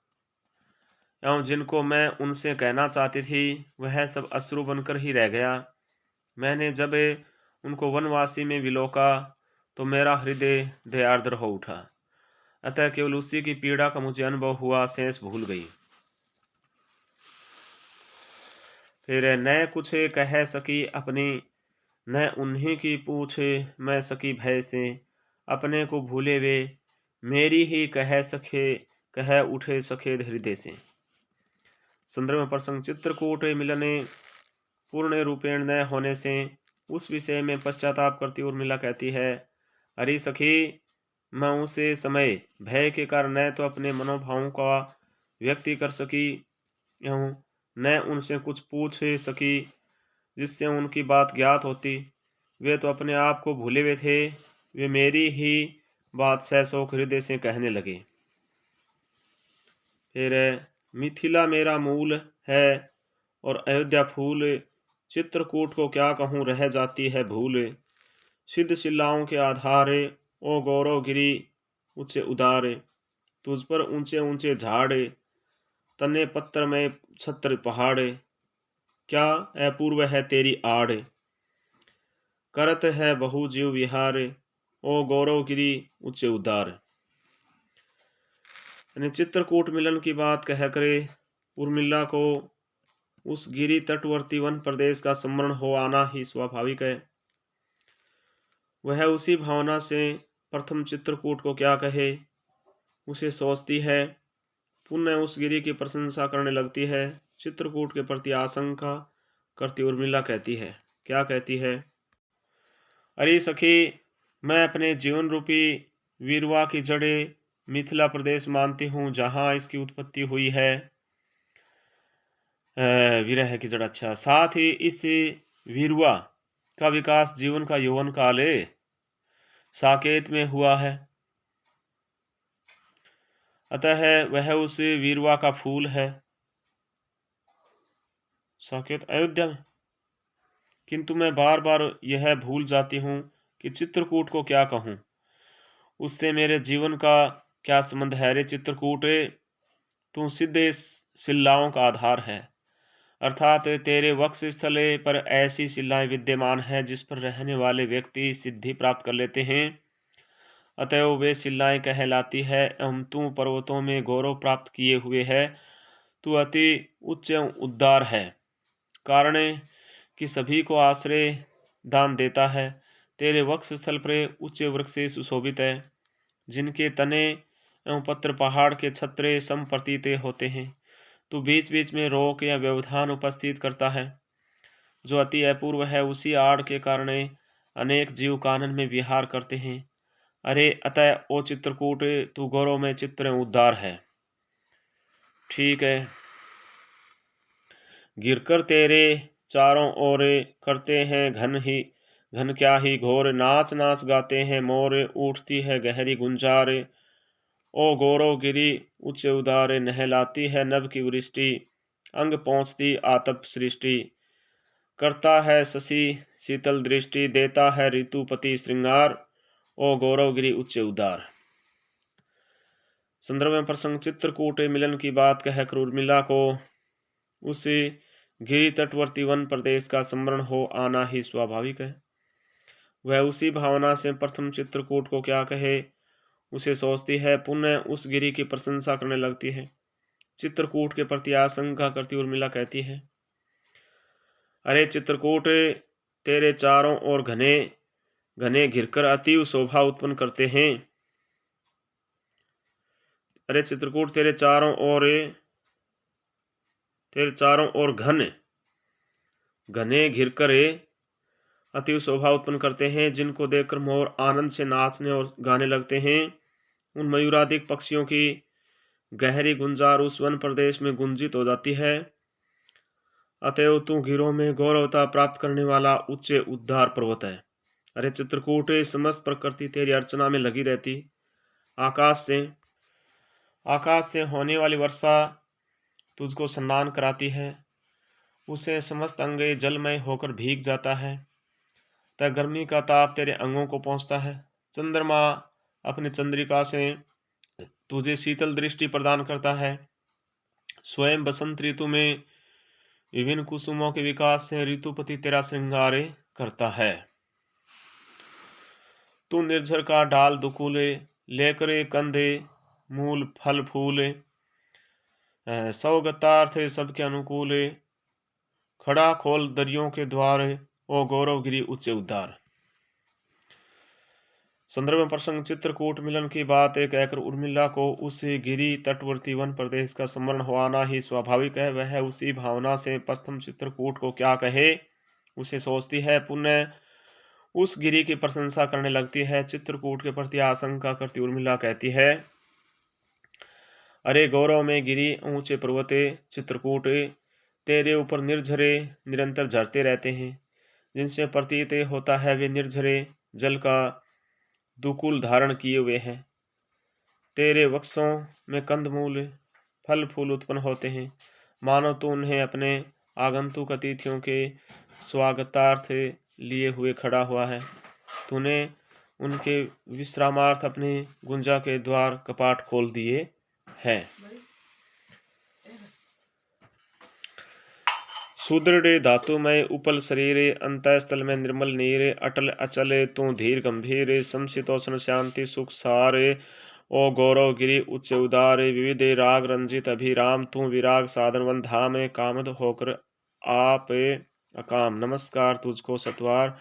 [SPEAKER 1] एवं जिनको मैं उनसे कहना चाहती थी वह सब अश्रु बनकर ही रह गया। मैंने जब उनको वनवासी में विलोका तो मेरा हृदय दयार्द्र हो उठा, अतः केवल उसी की पीड़ा का मुझे अनुभव हुआ, शेष भूल गई। फिर न कुछ कह सकी अपनी न उन्हीं की पूछ मैं सकी भय से, अपने को भूले वे मेरी ही कह उठे सखेद हृदय से। संदर्भ में प्रसंग चित्रकूट मिलने पूर्ण रूपेण न होने से उस विषय में पश्चाताप करती उर्मिला कहती है, अरे सखी मैं उसे समय भय के कारण न तो अपने मनोभावों का व्यक्ति कर सकी एवं न उनसे कुछ पूछ सकी जिससे उनकी बात ज्ञात होती। वे तो अपने आप को भूले हुए थे, वे मेरी ही बात सहसोख हृदय से कहने लगे। फिर मिथिला मेरा मूल है और अयोध्या फूल, चित्रकूट को क्या कहूँ रह जाती है भूल। सिद्ध शिलाओं के आधारे ओ गौरव गिरी ऊंचे उदारे, तुझ पर ऊंचे ऊंचे झाड़े तने पत्थर में छत्र पहाड़े। क्या अपूर्व है तेरी आड़, करत है बहु जीव विहार, ओ गौरव गिरी ऊंचे उदार। चित्रकूट मिलन की बात कह करे उर्मिला को उस गिरी तटवर्ती वन प्रदेश का स्मरण हो आना ही स्वाभाविक है। वह उसी भावना से प्रथम चित्रकूट को क्या कहे उसे सोचती है। पुनः उस गिरी की प्रशंसा करने लगती है। चित्रकूट के प्रति आशंका करती उर्मिला कहती है, क्या कहती है? अरे सखी, मैं अपने जीवन रूपी वीरवा की जड़ें मिथिला प्रदेश मानती हूँ, जहाँ इसकी उत्पत्ति हुई है। विरह की जड़, अच्छा। साथ ही इस वीरवा का विकास जीवन का यौवन काल साकेत में हुआ है। अतः वह उस वीरवा का फूल है। साकेत अयोध्या में। किंतु मैं बार बार यह भूल जाती हूँ कि चित्रकूट को क्या कहूँ। उससे मेरे जीवन का क्या संबंध है रे चित्रकूट? तू सीधे शिलाओं का आधार है, अर्थात तेरे वक्ष स्थल पर ऐसी शिलाएं विद्यमान हैं जिस पर रहने वाले व्यक्ति सिद्धि प्राप्त कर लेते हैं। अतएव वे शिलाएं कहलाती है एवं तू पर्वतों में गौरव प्राप्त किए हुए है। तू अति उच्च उद्धार है, कारण कि सभी को आश्रय दान देता है। तेरे वक्ष स्थल पर उच्च वृक्ष से सुशोभित है, जिनके तने एवं पत्र पहाड़ के छत्रे सम प्रतीत होते हैं। तू बीच बीच में रोक या व्यवधान उपस्थित करता है, जो अति अपूर्व है। उसी आड़ के कारण अनेक जीव कानन में विहार करते हैं। अरे अतः ओ चित्रकूट, तू गौरव में चित्र उद्धार है। ठीक है। गिरकर तेरे चारों ओर करते हैं घन क्या ही घोर, नाच नाच गाते हैं मोर, उठती है गहरी गुंजार। ओ गौरव गिरी उच्च उदार, नहलाती है नभ की वृष्टि, अंग पहुँचती आतप सृष्टि। करता है शशि शीतल दृष्टि, देता है ऋतुपति श्रृंगार। ओ गौरवगिरी उच्च उदार। संदर्भ में प्रसंग चित्रकूट मिलन की बात कहकर उर्मिला को उस गिरी तटवर्ती वन प्रदेश का स्मरण हो आना ही स्वाभाविक है। वह उसी भावना से प्रथम चित्रकूट को क्या कहे उसे सोचती है, पुनः उस गिरी की प्रशंसा करने लगती है। चित्रकूट के प्रति आशंका करती उर्मिला कहती है, अरे चित्रकूट, तेरे चारों ओर घने घने घिरकर अतीव शोभा उत्पन्न करते हैं। अरे चित्रकूट, तेरे चारों ओर घने घिरकर अतीव शोभा उत्पन्न करते हैं, जिनको देखकर मोर आनंद से नाचने और गाने लगते हैं। उन मयूरादिक पक्षियों की गहरी गुंजार उस वन प्रदेश में गुंजित हो जाती है। अतएव तू गिरों में गौरवता प्राप्त करने वाला उच्च उद्धार पर्वत है। अरे चित्रकूट, समस्त प्रकृति तेरी अर्चना में लगी रहती। आकाश से होने वाली वर्षा तुझको स्नान कराती है, उसे समस्त अंग जलमय होकर भीग जाता है। तब गर्मी का ताप तेरे अंगों को पहुंचता है। चंद्रमा अपनी चंद्रिका से तुझे शीतल दृष्टि प्रदान करता है। स्वयं बसंत ऋतु में विभिन्न कुसुमों के विकास से ऋतुपति तेरा श्रृंगार करता है। तू निर्झर का डाल दुकूले, लेकर कंधे मूल फल फूल, सौगतार्थ सबके अनुकूल, खड़ा खोल दरियों के द्वार। ओ गौरवगिरी उच्च उद्धार। संदर्भ में प्रसंग चित्रकूट मिलन की बात कहकर उर्मिला को उस गिरी तटवर्ती वन प्रदेश का स्मरण हो आना ही स्वाभाविक है। वह उसी भावना से प्रथम चित्रकूट को क्या कहे उसे सोचती है, पुनः उस गिरी की प्रशंसा करने लगती है। चित्रकूट के प्रति आशंका करती उर्मिला कहती है, अरे गौरव में गिरी ऊंचे पर्वते चित्रकूट, तेरे ऊपर निर्झरे निरंतर झरते रहते हैं, जिनसे प्रतीत होता है वे निर्झरे जल का दुकूल धारण किए हुए हैं। तेरे वक्षों में कंदमूल फल फूल उत्पन्न होते हैं, मानो तू उन्हें अपने आगंतुक अतिथियों के स्वागतार्थ लिए हुए खड़ा हुआ है। तूने उनके विश्रामार्थ अपने गुंजा के द्वार कपाट खोल दिए हैं। सुदृढ़ धातुमय उपल शरीर, अंतःस्थल में निर्मल नीर, अटल अचल तू धीर गंभीर, समशीतोष्ण शांति सुख सार। ओ गौरव गिरी उच्च उदार, विविध राग रंजित अभिराम, तू विराग साधन वन धाम, कामद होकर आप अकाम। नमस्कार तुझको सत्वार,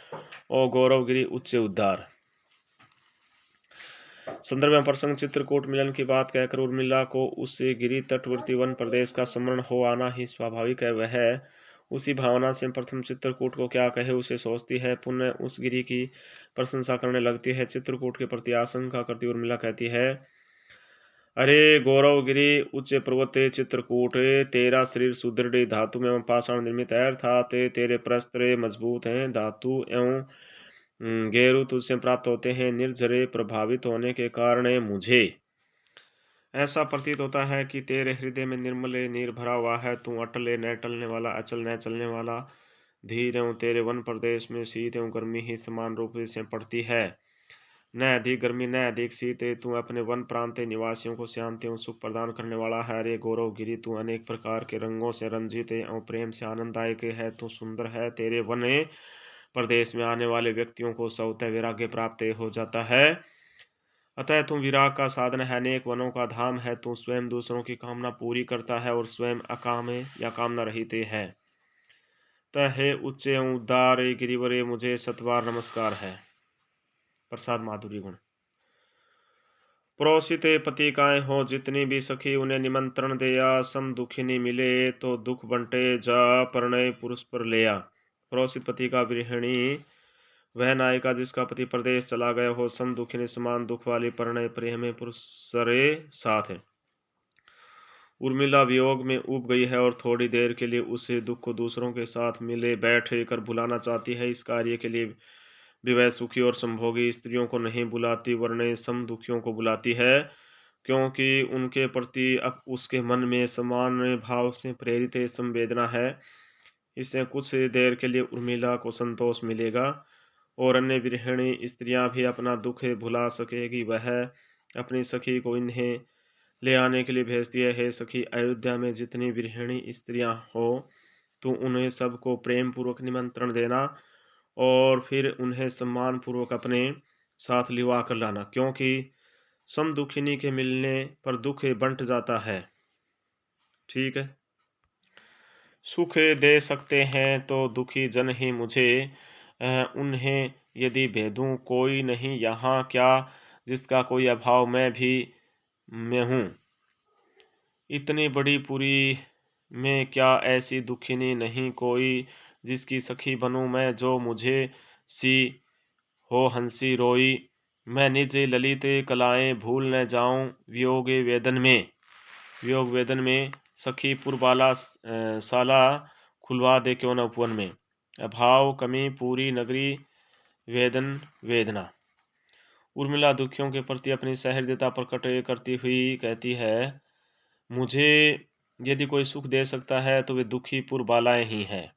[SPEAKER 1] ओ गौरव गिरी उच्च उद्धार। संदर्भ में प्रसंग चित्रकूट मिलन की बात कहकर उर्मिला को उस गिरि तटवर्ती वन प्रदेश का स्मरण हो आना ही स्वाभाविक है। वह उसी भावना से प्रथम चित्रकूट को क्या कहे उसे सोचती है, पुनः उस गिरि की प्रशंसा करने लगती है। चित्रकूट के प्रति आशंका करती उर्मिला कहती है, अरे गौरवगिरि उच्च पर्वत चित्रकूट, तेरा शरीर सुदृढ़ धातु एवं पाषाण निर्मित है, अर्थात तेरे प्रस्त्र मजबूत हैं, धातु एवं गेरु तुझसे प्राप्त होते हैं। निर्झरे प्रभावित होने के कारण मुझे ऐसा प्रतीत होता है कि तेरे हृदय में निर्मल नीर भरा हुआ है। तू अटल न टलने वाला, अचल न चलने वाला, धीर एवं तेरे वन प्रदेश में शीत एवं गर्मी ही समान रूप से पड़ती है, न अधिक गर्मी न अधिक शीत। तू अपने वन प्रांत निवासियों को शांति एवं सुख प्रदान करने वाला है। अरे गौरव गिरी, तू अनेक प्रकार के रंगों से रंजित एवं प्रेम से आनंददायक है। तू सुंदर है। तेरे वन प्रदेश में आने वाले व्यक्तियों को स्वतः वैराग्य प्राप्त हो जाता है, अतः तुम विराग का साधन है, अनेक वनों का धाम है। तू स्वयं दूसरों की कामना पूरी करता है और स्वयं अकाम या कामना रहित है। तह हे उच्च एवं उदार गिरिवरे, मुझे सतबार नमस्कार है। प्रसाद माधुरी गुण। प्रोसित पतिकाएं हो जितनी भी सखी, उन्हें निमंत्रण देया, सम दुखिनी मिले तो दुख बंटे जा, परिणय पुरुष पर लिया। प्रोसित पति का गृहिणी वह नायिका जिसका पति प्रदेश चला गया हो, सम दुखिनी समान दुख वाली, परिणय प्रेम पुरुष सरे साथ है। उर्मिला वियोग में उब गई है और थोड़ी देर के लिए उस दुख को दूसरों के साथ मिले बैठ कर भुलाना चाहती है। इस कार्य के लिए विवह सुखी और संभोगी स्त्रियों को नहीं बुलाती, वरन सम दुखियों को बुलाती है, क्योंकि उनके प्रति उसके मन में समान भाव से प्रेरित संवेदना है। इससे कुछ देर के लिए उर्मिला को संतोष मिलेगा और अन्य गृहिणी स्त्रियां भी अपना दुख भुला सकेगी। वह अपनी सखी को इन्हें ले आने के लिए भेजती है। हे सखी, अयोध्या में जितनी गृहिणी स्त्रियां हो, तो उन्हें सबको प्रेम पूर्वक निमंत्रण देना और फिर उन्हें सम्मान पूर्वक अपने साथ लिवा कर लाना, क्योंकि सम दुखिनी के मिलने पर दुख बंट जाता है। ठीक है। सुख दे सकते हैं तो दुखी जन ही मुझे, उन्हें यदि भेदूं कोई नहीं यहाँ, क्या जिसका कोई अभाव मैं हूँ। इतनी बड़ी पुरी में क्या ऐसी दुखिनी नहीं कोई, जिसकी सखी बनूं मैं, जो मुझे सी हो हंसी रोई। मैं निज ललित कलाएं भूल न जाऊं, वियोग वेदन में सखी पुरबाला साला खुलवा दे क्यों न उपवन में। अभाव कमी पूरी नगरी वेदन वेदना। उर्मिला दुखियों के प्रति अपनी सहृदयता प्रकट करती हुई कहती है, मुझे यदि कोई सुख दे सकता है तो वे दुखी पुरबालाएं ही हैं।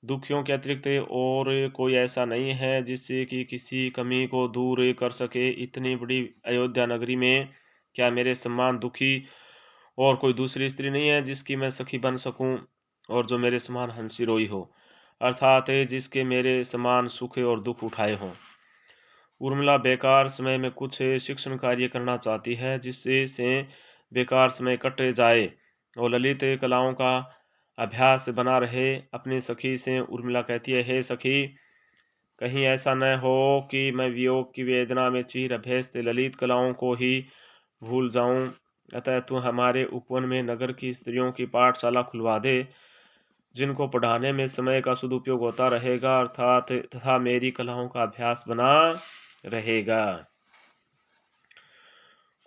[SPEAKER 1] दुखियों के अतिरिक्त और कोई ऐसा नहीं है जिससे कि किसी कमी को दूर कर सके। इतनी बड़ी अयोध्या नगरी में क्या मेरे समान दुखी और कोई दूसरी स्त्री नहीं है जिसकी मैं सखी बन सकूं और जो मेरे समान हंसी रोई हो, अर्थात जिसके मेरे समान सुख और दुख उठाए हों। उर्मिला बेकार समय में कुछ शिक्षण कार्य करना चाहती है, जिससे से बेकार समय कट जाए और ललित कलाओं का अभ्यास बना रहे। अपनी सखी से उर्मिला कहती है, हे सखी, कहीं ऐसा न हो कि मैं वियोग की वेदना में चीर अभ्यस्त ललित कलाओं को ही भूल जाऊं। अतः तू हमारे उपवन में नगर की स्त्रियों की पाठशाला खुलवा दे, जिनको पढ़ाने में समय का सदुपयोग होता रहेगा, अर्थात तथा मेरी कलाओं का अभ्यास बना रहेगा।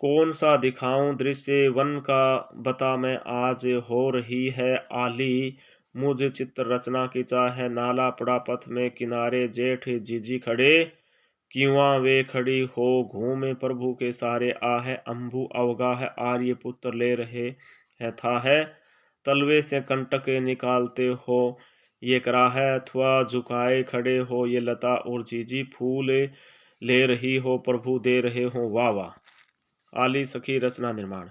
[SPEAKER 1] कौन सा दिखाऊं दृश्य वन का, बता मैं आज हो रही है आली। मुझ चित्र रचना की चाह, नाला पड़ा पथ में किनारे, जेठ जीजी खड़े क्युआ वे खड़ी हो। घूमे प्रभु के सारे आहे, अंबु अवगाह आर्य पुत्र ले रहे है था है। तलवे से कंटक निकालते हो ये करा है, अथवा झुकाए खड़े हो ये लता और जीजी। फूल ले रही हो प्रभु दे रहे हो वाह वाह। आली सखी रचना निर्माण।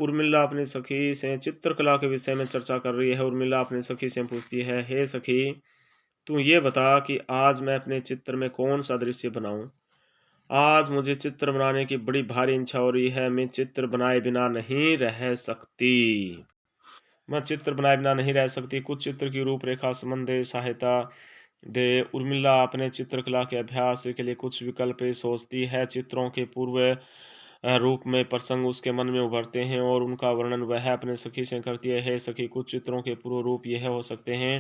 [SPEAKER 1] उर्मिला अपनी सखी से चित्रकला के विषय में चर्चा कर रही है। उर्मिला अपनी सखी से पूछती है, हे सखी, तू ये बता कि आज मैं अपने चित्र में कौन सा दृश्य बनाऊं। आज मुझे चित्र बनाने की बड़ी भारी इच्छा हो रही है। मैं चित्र बनाए बिना नहीं रह सकती। कुछ चित्र की रूपरेखा, संबंध, सहायता दे। उर्मिला अपने चित्रकला के अभ्यास के लिए कुछ विकल्प सोचती है। चित्रों के पूर्व रूप में प्रसंग उसके मन में उभरते हैं और उनका वर्णन वह अपने सखी से करती है। हे सखी, कुछ चित्रों के पूर्व रूप यह हो सकते हैं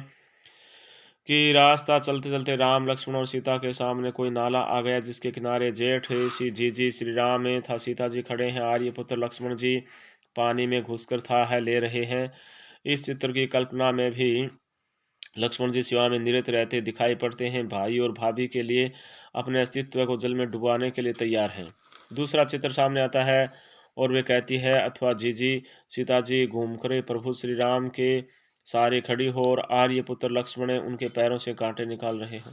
[SPEAKER 1] कि रास्ता चलते चलते राम, लक्ष्मण और सीता के सामने कोई नाला आ गया जिसके किनारे जेठ जी श्री राम था, सीता जी खड़े हैं, आर्यपुत्र लक्ष्मण जी पानी में घुसकर था है ले रहे हैं। इस चित्र की कल्पना में भी लक्ष्मण जी सेवा में निरत रहते दिखाई पड़ते हैं, भाई और भाभी के लिए अपने अस्तित्व को जल में डुबाने के लिए तैयार हैं। दूसरा चित्र सामने आता है और वे कहती है, अथवा जी सीता जी घूमकर प्रभु श्री राम के सारे खड़ी हो और आर्यपुत्र लक्ष्मण उनके पैरों से कांटे निकाल रहे हो।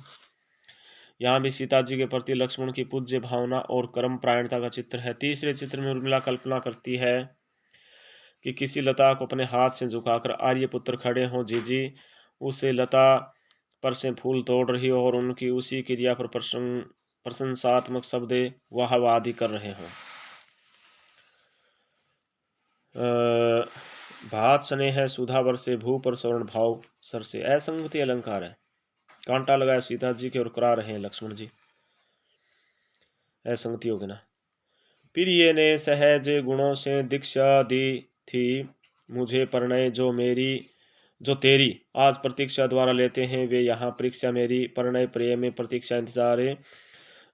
[SPEAKER 1] यहाँ भी सीता जी के प्रति लक्ष्मण की पूज्य भावना और कर्म प्रायणता का चित्र है। तीसरे चित्र में उर्मिला कल्पना करती है कि किसी लता को अपने हाथ से झुकाकर आर्यपुत्र खड़े हों, जीजी उसे लता पर से फूल तोड़ रही हो और उनकी उसी क्रिया पर प्रशंसात्मक शब्द वाहवादी कर रहे हों। भात स्नेह सुधा से भू पर स्वर्ण भाव सर से, असंगति अलंकार है। कांटा लगाया सीता जी के और करा रहे हैं लक्ष्मण जी, असंगति होगी ना। प्रिय ने सहज गुणों से दीक्षा दी थी मुझे, परिणय जो तेरी आज प्रतीक्षा द्वारा लेते हैं वे यहाँ परीक्षा मेरी, परिणय प्रिय में प्रतीक्षा इंतजार है।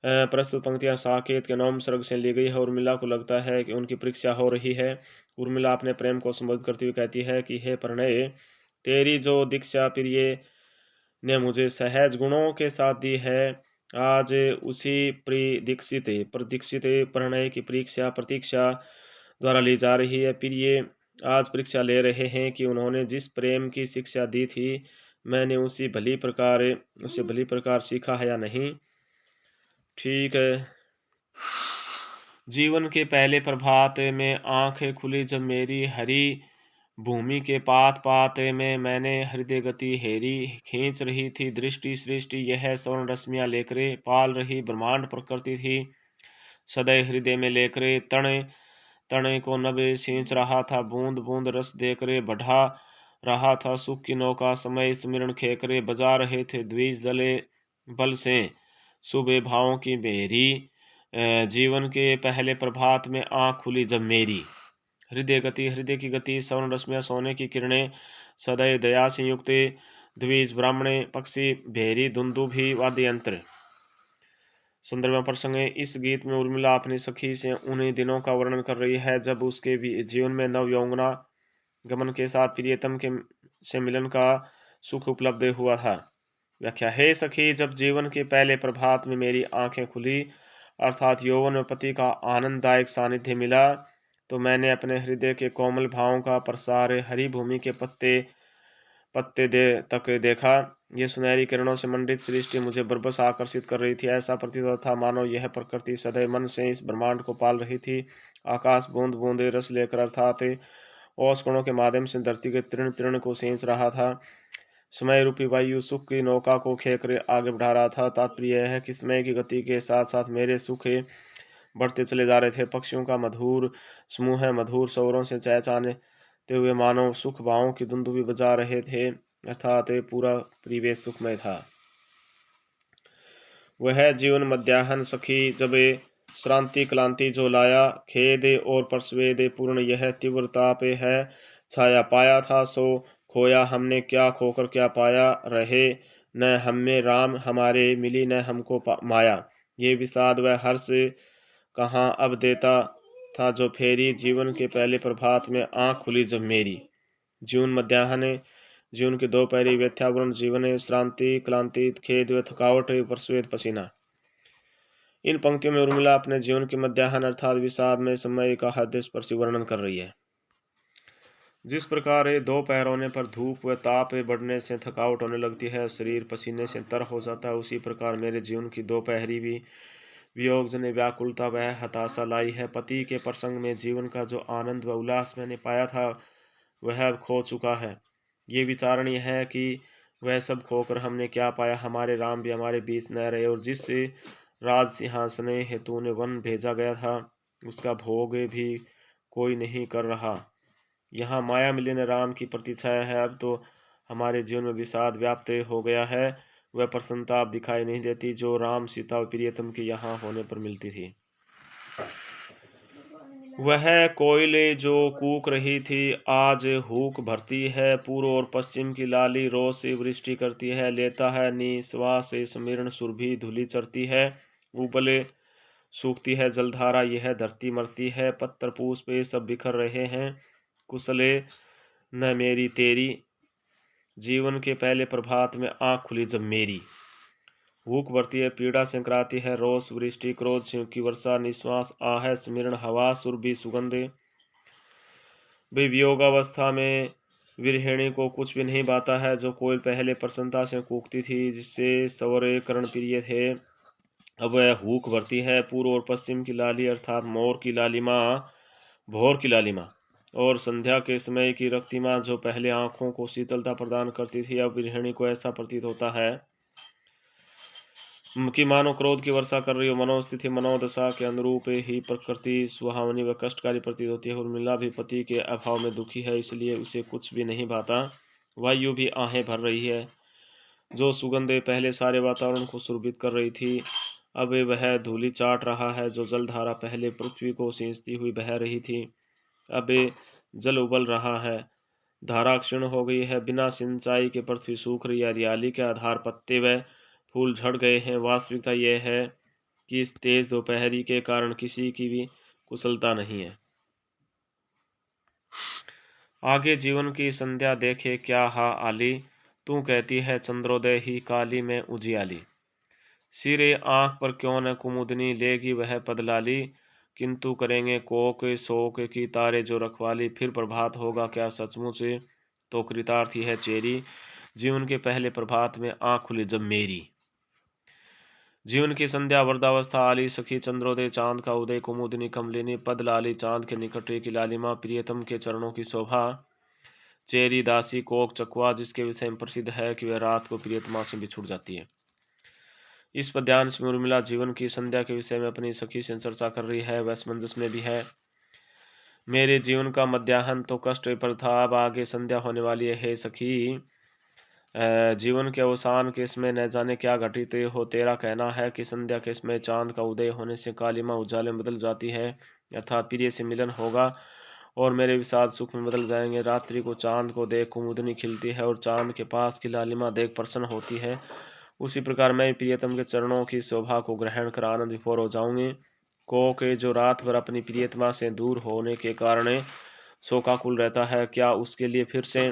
[SPEAKER 1] प्रस्तुत पंक्तियां साकेत के नौम सर्ग से ली गई है। उर्मिला को लगता है कि उनकी परीक्षा हो रही है। उर्मिला अपने प्रेम को संबोधित करते हुए कहती है कि हे परिणय, तेरी जो दीक्षा प्रिय ने मुझे सहज गुणों के साथ दी है, आज उसी प्रदीक्षित प्रणय की प्रतीक्षा द्वारा ली जा रही है। प्रिय आज परीक्षा ले रहे हैं कि उन्होंने जिस प्रेम की शिक्षा दी थी मैंने उसे भली प्रकार सीखा है या नहीं। ठीक है। जीवन के पहले प्रभात में आंखें खुली जब मेरी, हरी भूमि के पात पात में मैंने हृदय गति हेरी, खींच रही थी दृष्टि सृष्टि यह स्वर्ण रश्मियां लेकर, पाल रही ब्रह्मांड प्रकृति थी सदैव हृदय में लेकर, तने तने को नभे सींच रहा था, बूंद बूंद रस देकर बढ़ा रहा था सुख की नौका, समय स्मरण खेकरे बजा रहे थे द्विज दले बल से सुबह भावों की बेरी। जीवन के पहले प्रभात में आँख खुली जब मेरी, हृदय की गति स्वर्ण रश्मियां सोने की किरणें सदैव दया से युक्त, द्विज ब्राह्मणे पक्षी भेरी दुंदुभी वाद्य यंत्र। संदर्भ प्रसंग इस गीत में उर्मिला अपनी सखी से उन्हीं दिनों का वर्णन कर रही है जब उसके भी जीवन में नव यौवना गमन के साथ प्रियतम के से मिलन का सुख उपलब्ध हुआ था। व्याख्या, हे सखी, जब जीवन के पहले प्रभात में मेरी आंखें खुली अर्थात यौवन में पति का आनंददायक सानिध्य मिला तो मैंने अपने हृदय के कोमल भावों का प्रसार हरी भूमि के पत्ते तक देखा। ये सुनहरी किरणों से मंडित सृष्टि मुझे बरबस आकर्षित कर रही थी। ऐसा प्रतीत होता था मानो यह प्रकृति सदैव मन से इस ब्रह्मांड को पाल रही थी। आकाश बूंद बूंदे रस लेकर अर्थात ओस कणों के माध्यम से धरती के तृण तृण को सींच रहा था। समय रूपी वायु सुख की नौका को खेकर आगे बढ़ा रहा था। तात्पर्य यह है कि समय की गति के साथ साथ मेरे सुख बढ़ते चले जा रहे थे। पक्षियों का मधुर समूह मधुर स्वरों से चहचहाते हुए मानो सुख भावों की दुंदुभी बजा रहे थे अर्थात पूरा परिवेश सुखमय था। वह जीवन मध्याह्न सखी जब श्रांति क्लांति जो लाया, खेद और परस्वेद पूर्ण यह तीव्र ताप है छाया, पाया था सो खोया हमने क्या खोकर क्या पाया, रहे न हमें राम हमारे मिली न हमको माया, ये विषाद व हर्ष कहाँ अब देता था जो फेरी, जीवन के पहले प्रभात में आँख खुली जब मेरी। जीवन मध्याह्न जीवन के दोपहरी व्यथावरण जीवन श्रांति क्लांति खेद व थकावट परस्वेद पसीना। इन पंक्तियों में उर्मिला अपने जीवन के मध्याह्न अर्थात विषाद में समय का हृदय स्पर्शी वर्णन कर रही है। जिस प्रकार दो पैर होने पर धूप व ताप बढ़ने से थकावट होने लगती है, शरीर पसीने से तर हो जाता है, उसी प्रकार मेरे जीवन की दोपहरी भी वियोग जने व्याकुलता वह हताशा लाई है। पति के प्रसंग में जीवन का जो आनंद व उल्लास मैंने पाया था वह अब खो चुका है। ये विचारणीय है कि वह सब खोकर हमने क्या पाया। हमारे राम भी हमारे बीच न रहे और जिस राज सिंहासन हेतु ने वन भेजा गया था उसका भोग भी कोई नहीं कर रहा। यहाँ माया मिलन राम की प्रतीक्षा है। अब तो हमारे जीवन में विषाद व्याप्त हो गया है। वह प्रसन्नता अब दिखाई नहीं देती जो राम सीता और प्रियतम के यहाँ होने पर मिलती थी। वह कोयल जो कूक रही थी आज हूक भरती है, पूर्व और पश्चिम की लाली रोज से वृष्टि करती है, लेता है निश्वास से समीरण सुरभि धुली चढ़ती है, उबले सूखती है जलधारा यह धरती मरती है, पत्तर पुष्प सब बिखर रहे हैं, कुशले न मेरी तेरी, जीवन के पहले प्रभात में आँख खुली जब मेरी, भूख बढ़ती है पीड़ा संक्रांति है, रोष वृष्टि क्रोध शिव की वर्षा, निश्वास आहे स्मिरण हवा सुरभि सुगंध। वे वियोगावस्था में विरहिणी को कुछ भी नहीं बाता है, जो कोयल पहले प्रसन्नता से कूकती थी जिससे सवरे कर्ण प्रिय थे, अब वह हूक भरती है, पूर्व और पश्चिम की लाली अर्थात मोर की लालिमा, भोर की लालिमा और संध्या के समय की रक्तिमा जो पहले आंखों को शीतलता प्रदान करती थी, अब गृहिणी को ऐसा प्रतीत होता है कि मानो क्रोध की वर्षा कर रही हो। मनोस्थिति मनोदशा के अनुरूप ही प्रकृति सुहावनी व कष्टकारी प्रतीत होती है। उर्मिला भी पति के अभाव में दुखी है, इसलिए उसे कुछ भी नहीं भाता। वायु भी आहें भर रही है, जो सुगंध पहले सारे वातावरण को सुरभित कर रही थी, अब वह धूलि चाट रहा है। जो जलधारा पहले पृथ्वी को सींचती हुई बह रही थी, अब जल उबल रहा है। धारा क्षीण हो गई है, बिना सिंचाई के पृथ्वी सूख रही है। हरियाली के आधार पत्ते व फूल झड़ गए हैं। वास्तविकता यह है कि इस तेज दोपहरी के कारण किसी की भी कुशलता नहीं है। आगे जीवन की संध्या देखे क्या हा आली, तू कहती है चंद्रोदय ही काली में उजियाली। सिरे आंख पर क्यों न कुमुदनी, लेगी वह पदलाली, किंतु करेंगे कोक शोक की तारे जो रखवाली। फिर प्रभात होगा क्या सचमुच, तो कृतार्थी है चेरी, जीवन के पहले प्रभात में आंख खुली जब मेरी। जीवन की संध्या वृद्धावस्था आली, सखी चंद्रोदय चांद का उदय, कुमुदनी कमलिनी पद लाली, चांद के निकट की लालिमा, प्रियतम के चरणों की शोभा, चेरी दासी कोक चकवा, जिसके विषय में प्रसिद्ध है कि वह रात को प्रियतमा से बिछुड़ जाती है। इस पद्यांश में उर्मिला जीवन की संध्या के विषय में अपनी सखी से चर्चा कर रही है। वह असमंजस में भी है। मेरे जीवन का मध्याह्न तो कष्ट पर था, अब आगे संध्या होने वाली है सखी। जीवन के अवसान के समय न जाने क्या घटित हो। तेरा कहना है कि संध्या के समय चांद का उदय होने से कालिमा उजाले में बदल जाती है, अर्थात प्रिय से मिलन होगा और मेरे विषाद सुख में बदल जाएंगे। रात्रि को चांद को देख कुमुदनी खिलती है और चांद के पास की लालिमा देख प्रसन्न होती है। उसी प्रकार मैं प्रियतम के चरणों की शोभा को ग्रहण कर आनंद विभोर हो जाऊंगी। के जो रात भर अपनी प्रियतमा से दूर होने के कारण शोकाकुल रहता है, क्या उसके लिए फिर से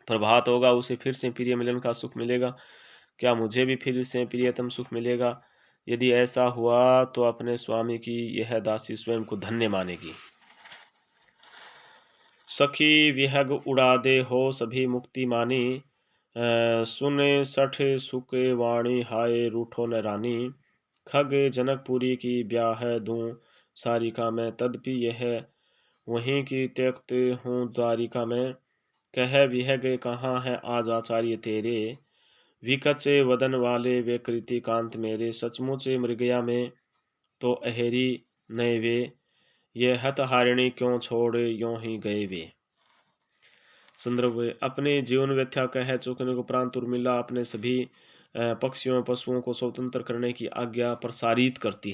[SPEAKER 1] प्रभात होगा, उसे फिर से प्रिय मिलन का सुख मिलेगा? क्या मुझे भी फिर से प्रियतम सुख मिलेगा? यदि ऐसा हुआ तो अपने स्वामी की यह दासी स्वयं को धन्य मानेगी। सखी विहग उड़ा दे हो सभी मुक्ति मानी, सुने सठ सुख वाणी हाय रूठो न रानी। खग जनकपुरी की ब्याह दूं सारिका में, तदपि यह वहीं की त्यक्त हूँ द्वारिका में। कह विहग कहाँ है आज आचार्य तेरे, विकचे वदन वाले वे कृति कांत मेरे। सचमुच मृगया में तो अहेरी नए वे, ये हत हारिणी क्यों छोड़े यों ही गए वे। संदर्भ अपने जीवन व्यथा कह चुकने को उपरांत उर्मिला अपने सभी पक्षियों पशुओं को स्वतंत्र करने की आज्ञा प्रसारित करती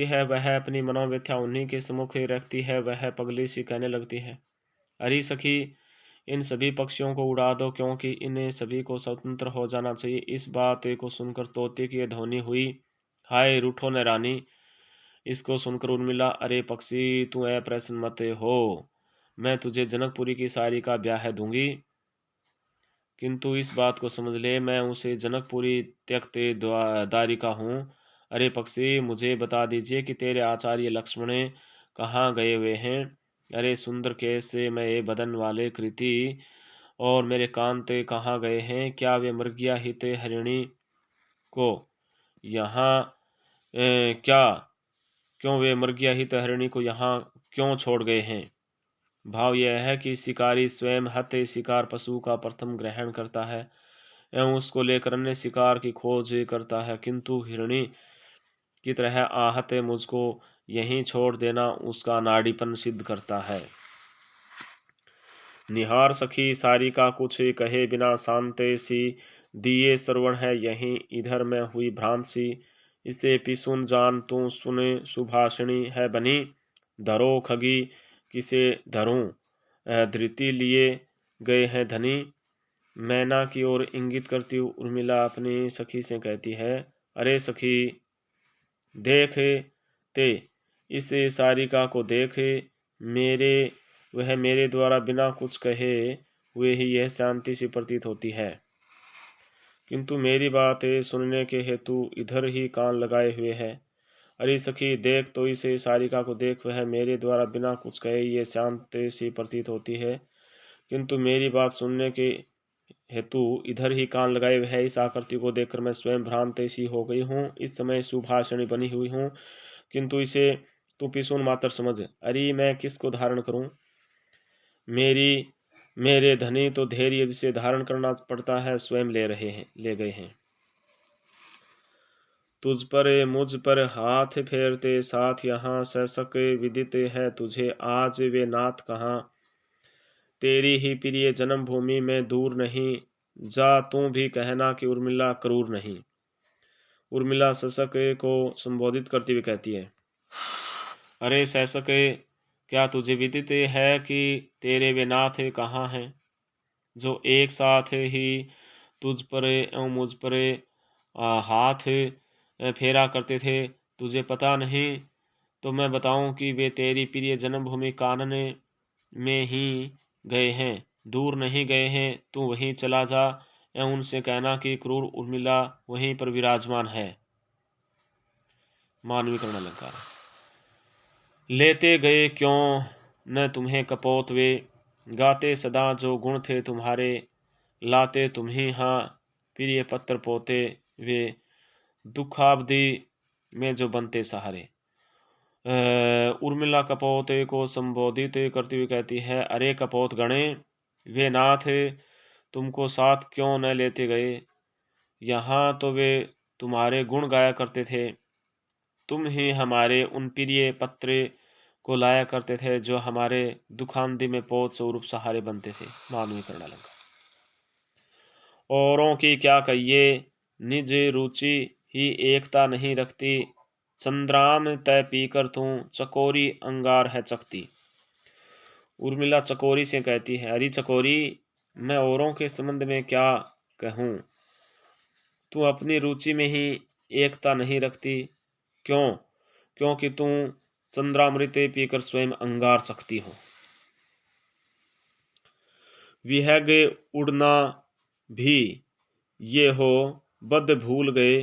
[SPEAKER 1] है। वह अपनी मनोव्यथा उन्हीं के सम्मुख ही रखती है। वह पगली सी कहने लगती है, अरे सखी इन सभी पक्षियों को उड़ा दो, क्योंकि इन्हें सभी को स्वतंत्र हो जाना चाहिए। इस बात को सुनकर तोते की ध्वनि हुई, हाय रूठो न रानी। इसको सुनकर उर्मिला, अरे पक्षी तू अप्रसन्न मत हो, मैं तुझे जनकपुरी की सारी का ब्याह दूंगी, किंतु इस बात को समझ ले मैं उसे जनकपुरी त्यक्त दारिका हूँ। अरे पक्षी मुझे बता दीजिए कि तेरे आचार्य लक्ष्मण कहाँ गए हुए हैं। अरे सुंदर केस से मैं बदन वाले कृति और मेरे कांत कहाँ गए हैं? क्या वे मृगिया हित हरिणी को यहाँ क्या क्यों वे मृगिया हित हरिणी को यहाँ क्यों छोड़ गए हैं? भाव यह है कि शिकारी स्वयं हत्या शिकार पशु का प्रथम ग्रहण करता है एवं उसको लेकर अन्य शिकार की खोज करता है, किंतु हिरणी की तरह आहत मुझको यहीं छोड़ देना उसका नाड़ीपन सिद्ध करता है। निहार सखी सारी का कुछ कहे बिना शांत सी दिए श्रवण है यहीं इधर में हुई भ्रांत सी। इसे पिसुन जान तू सुने सुभाषिणी है बनी। धरो खगी किसे धरूं धृति लिए गए हैं धनी। मैना की ओर इंगित करती उर्मिला अपनी सखी से कहती है, अरे सखी देख ते इस सारिका को देख। वह मेरे द्वारा बिना कुछ कहे हुए ही यह शांति सी प्रतीत होती है, किंतु मेरी बात सुनने के हेतु इधर ही कान लगाए हुए है। अरे सखी देख तो इसे सारिका को देख, वह मेरे द्वारा बिना कुछ कहे ये शांत सी प्रतीत होती है, किंतु मेरी बात सुनने के हेतु इधर ही कान लगाए हुए है। इस आकृति को देखकर मैं स्वयं भ्रांत सी हो गई हूँ। इस समय सुभाषिणी बनी हुई हूँ, किंतु इसे तू पिसुन मात्र समझ। अरे मैं किसको धारण करूं? मेरे धनी तो धैर्य जिसे धारण करना पड़ता है स्वयं ले गए हैं। तुझ पर मुझ पर हाथ फेरते साथ यहाँ ससक विदित है तुझे आज वे नाथ कहाँ। तेरी ही प्रिय जन्मभूमि में दूर नहीं, जा तू भी कहना कि उर्मिला क्रूर नहीं। उर्मिला ससक को संबोधित करती हुई कहती है, अरे सैसक क्या तुझे विदित है कि तेरे वे नाथ कहाँ हैं, जो एक साथ ही तुझ पर एवं मुझ पर हाथ फेरा करते थे? तुझे पता नहीं तो मैं बताऊं कि वे तेरी प्रिय जन्मभूमि कानन में ही गए हैं, दूर नहीं गए हैं। तू वहीं चला जा एवं उनसे कहना कि क्रूर उर्मिला वहीं पर विराजमान है। मानवी कर्ण अलंकार। लेते गए क्यों न तुम्हें कपोत वे, गाते सदा जो गुण थे तुम्हारे, लाते तुम्ही हाँ प्रिय पत्र पोते वे, दुखाब्दी में जो बनते सहारे। उर्मिला कपोत को संबोधित करती हुई कहती है, अरे कपोत गणे वे नाथ तुमको साथ क्यों न लेते गए? यहाँ तो वे तुम्हारे गुण गाया करते थे, तुम ही हमारे उन प्रिय पत्र को लाया करते थे जो हमारे दुखांदी में पोत स्वरूप सहारे बनते थे। मानवी कर्ण अलंकार। औरों की क्या कहिए निज रुचि ही एकता नहीं रखती, चंद्राम तय पीकर तू चकोरी अंगार है चकती। उर्मिला चकोरी से कहती है, अरे चकोरी मैं औरों के संबंध में क्या कहूँ, तू अपनी रुचि में ही एकता नहीं रखती। क्यों? क्योंकि तू चंद्रामृत पीकर स्वयं अंगार सकती हो। विहग उड़ना भी ये हो बद भूल गए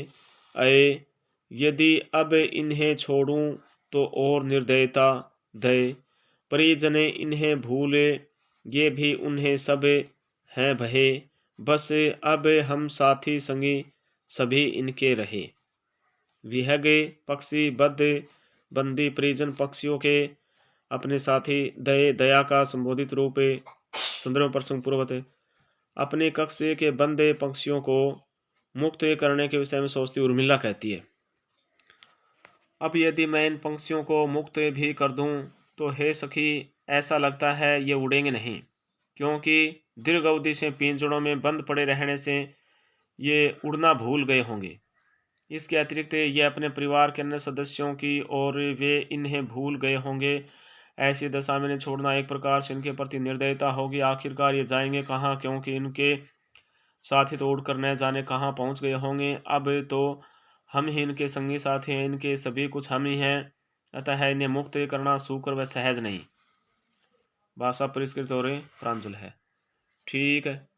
[SPEAKER 1] अये, यदि अब इन्हें छोड़ूं तो और निर्दयता दे, परिजने इन्हें भूले ये भी उन्हें सब हैं भये, बस अब हम साथी संगी सभी इनके रहे। विहग पक्षी बद बंदी परिजन पक्षियों के अपने साथी दया का संबोधित रूप संदर्भ प्रसंग पूर्वक अपने कक्ष के बंदे पक्षियों को मुक्त करने के विषय में सोचती उर्मिला कहती है, अब यदि मैं इन पंक्षियों को मुक्त भी कर दूं तो हे सखी ऐसा लगता है ये उड़ेंगे नहीं, क्योंकि दीर्घ अवधि से पिंजड़ों में बंद पड़े रहने से ये उड़ना भूल गए होंगे। इसके अतिरिक्त ये अपने परिवार के अन्य सदस्यों की और वे इन्हें भूल गए होंगे। ऐसी दशा में छोड़ना एक प्रकार से इनके प्रति निर्दयता होगी। आखिरकार ये जाएंगे कहाँ, क्योंकि इनके साथी तो उड़कर न जाने कहाँ पहुँच गए होंगे। अब तो हम ही इनके संगी साथी हैं, इनके सभी कुछ हम ही हैं, अतः इन्हें मुक्त करना सूकर व सहज नहीं। भाषा परिष्कृत और प्रांजल है। ठीक है।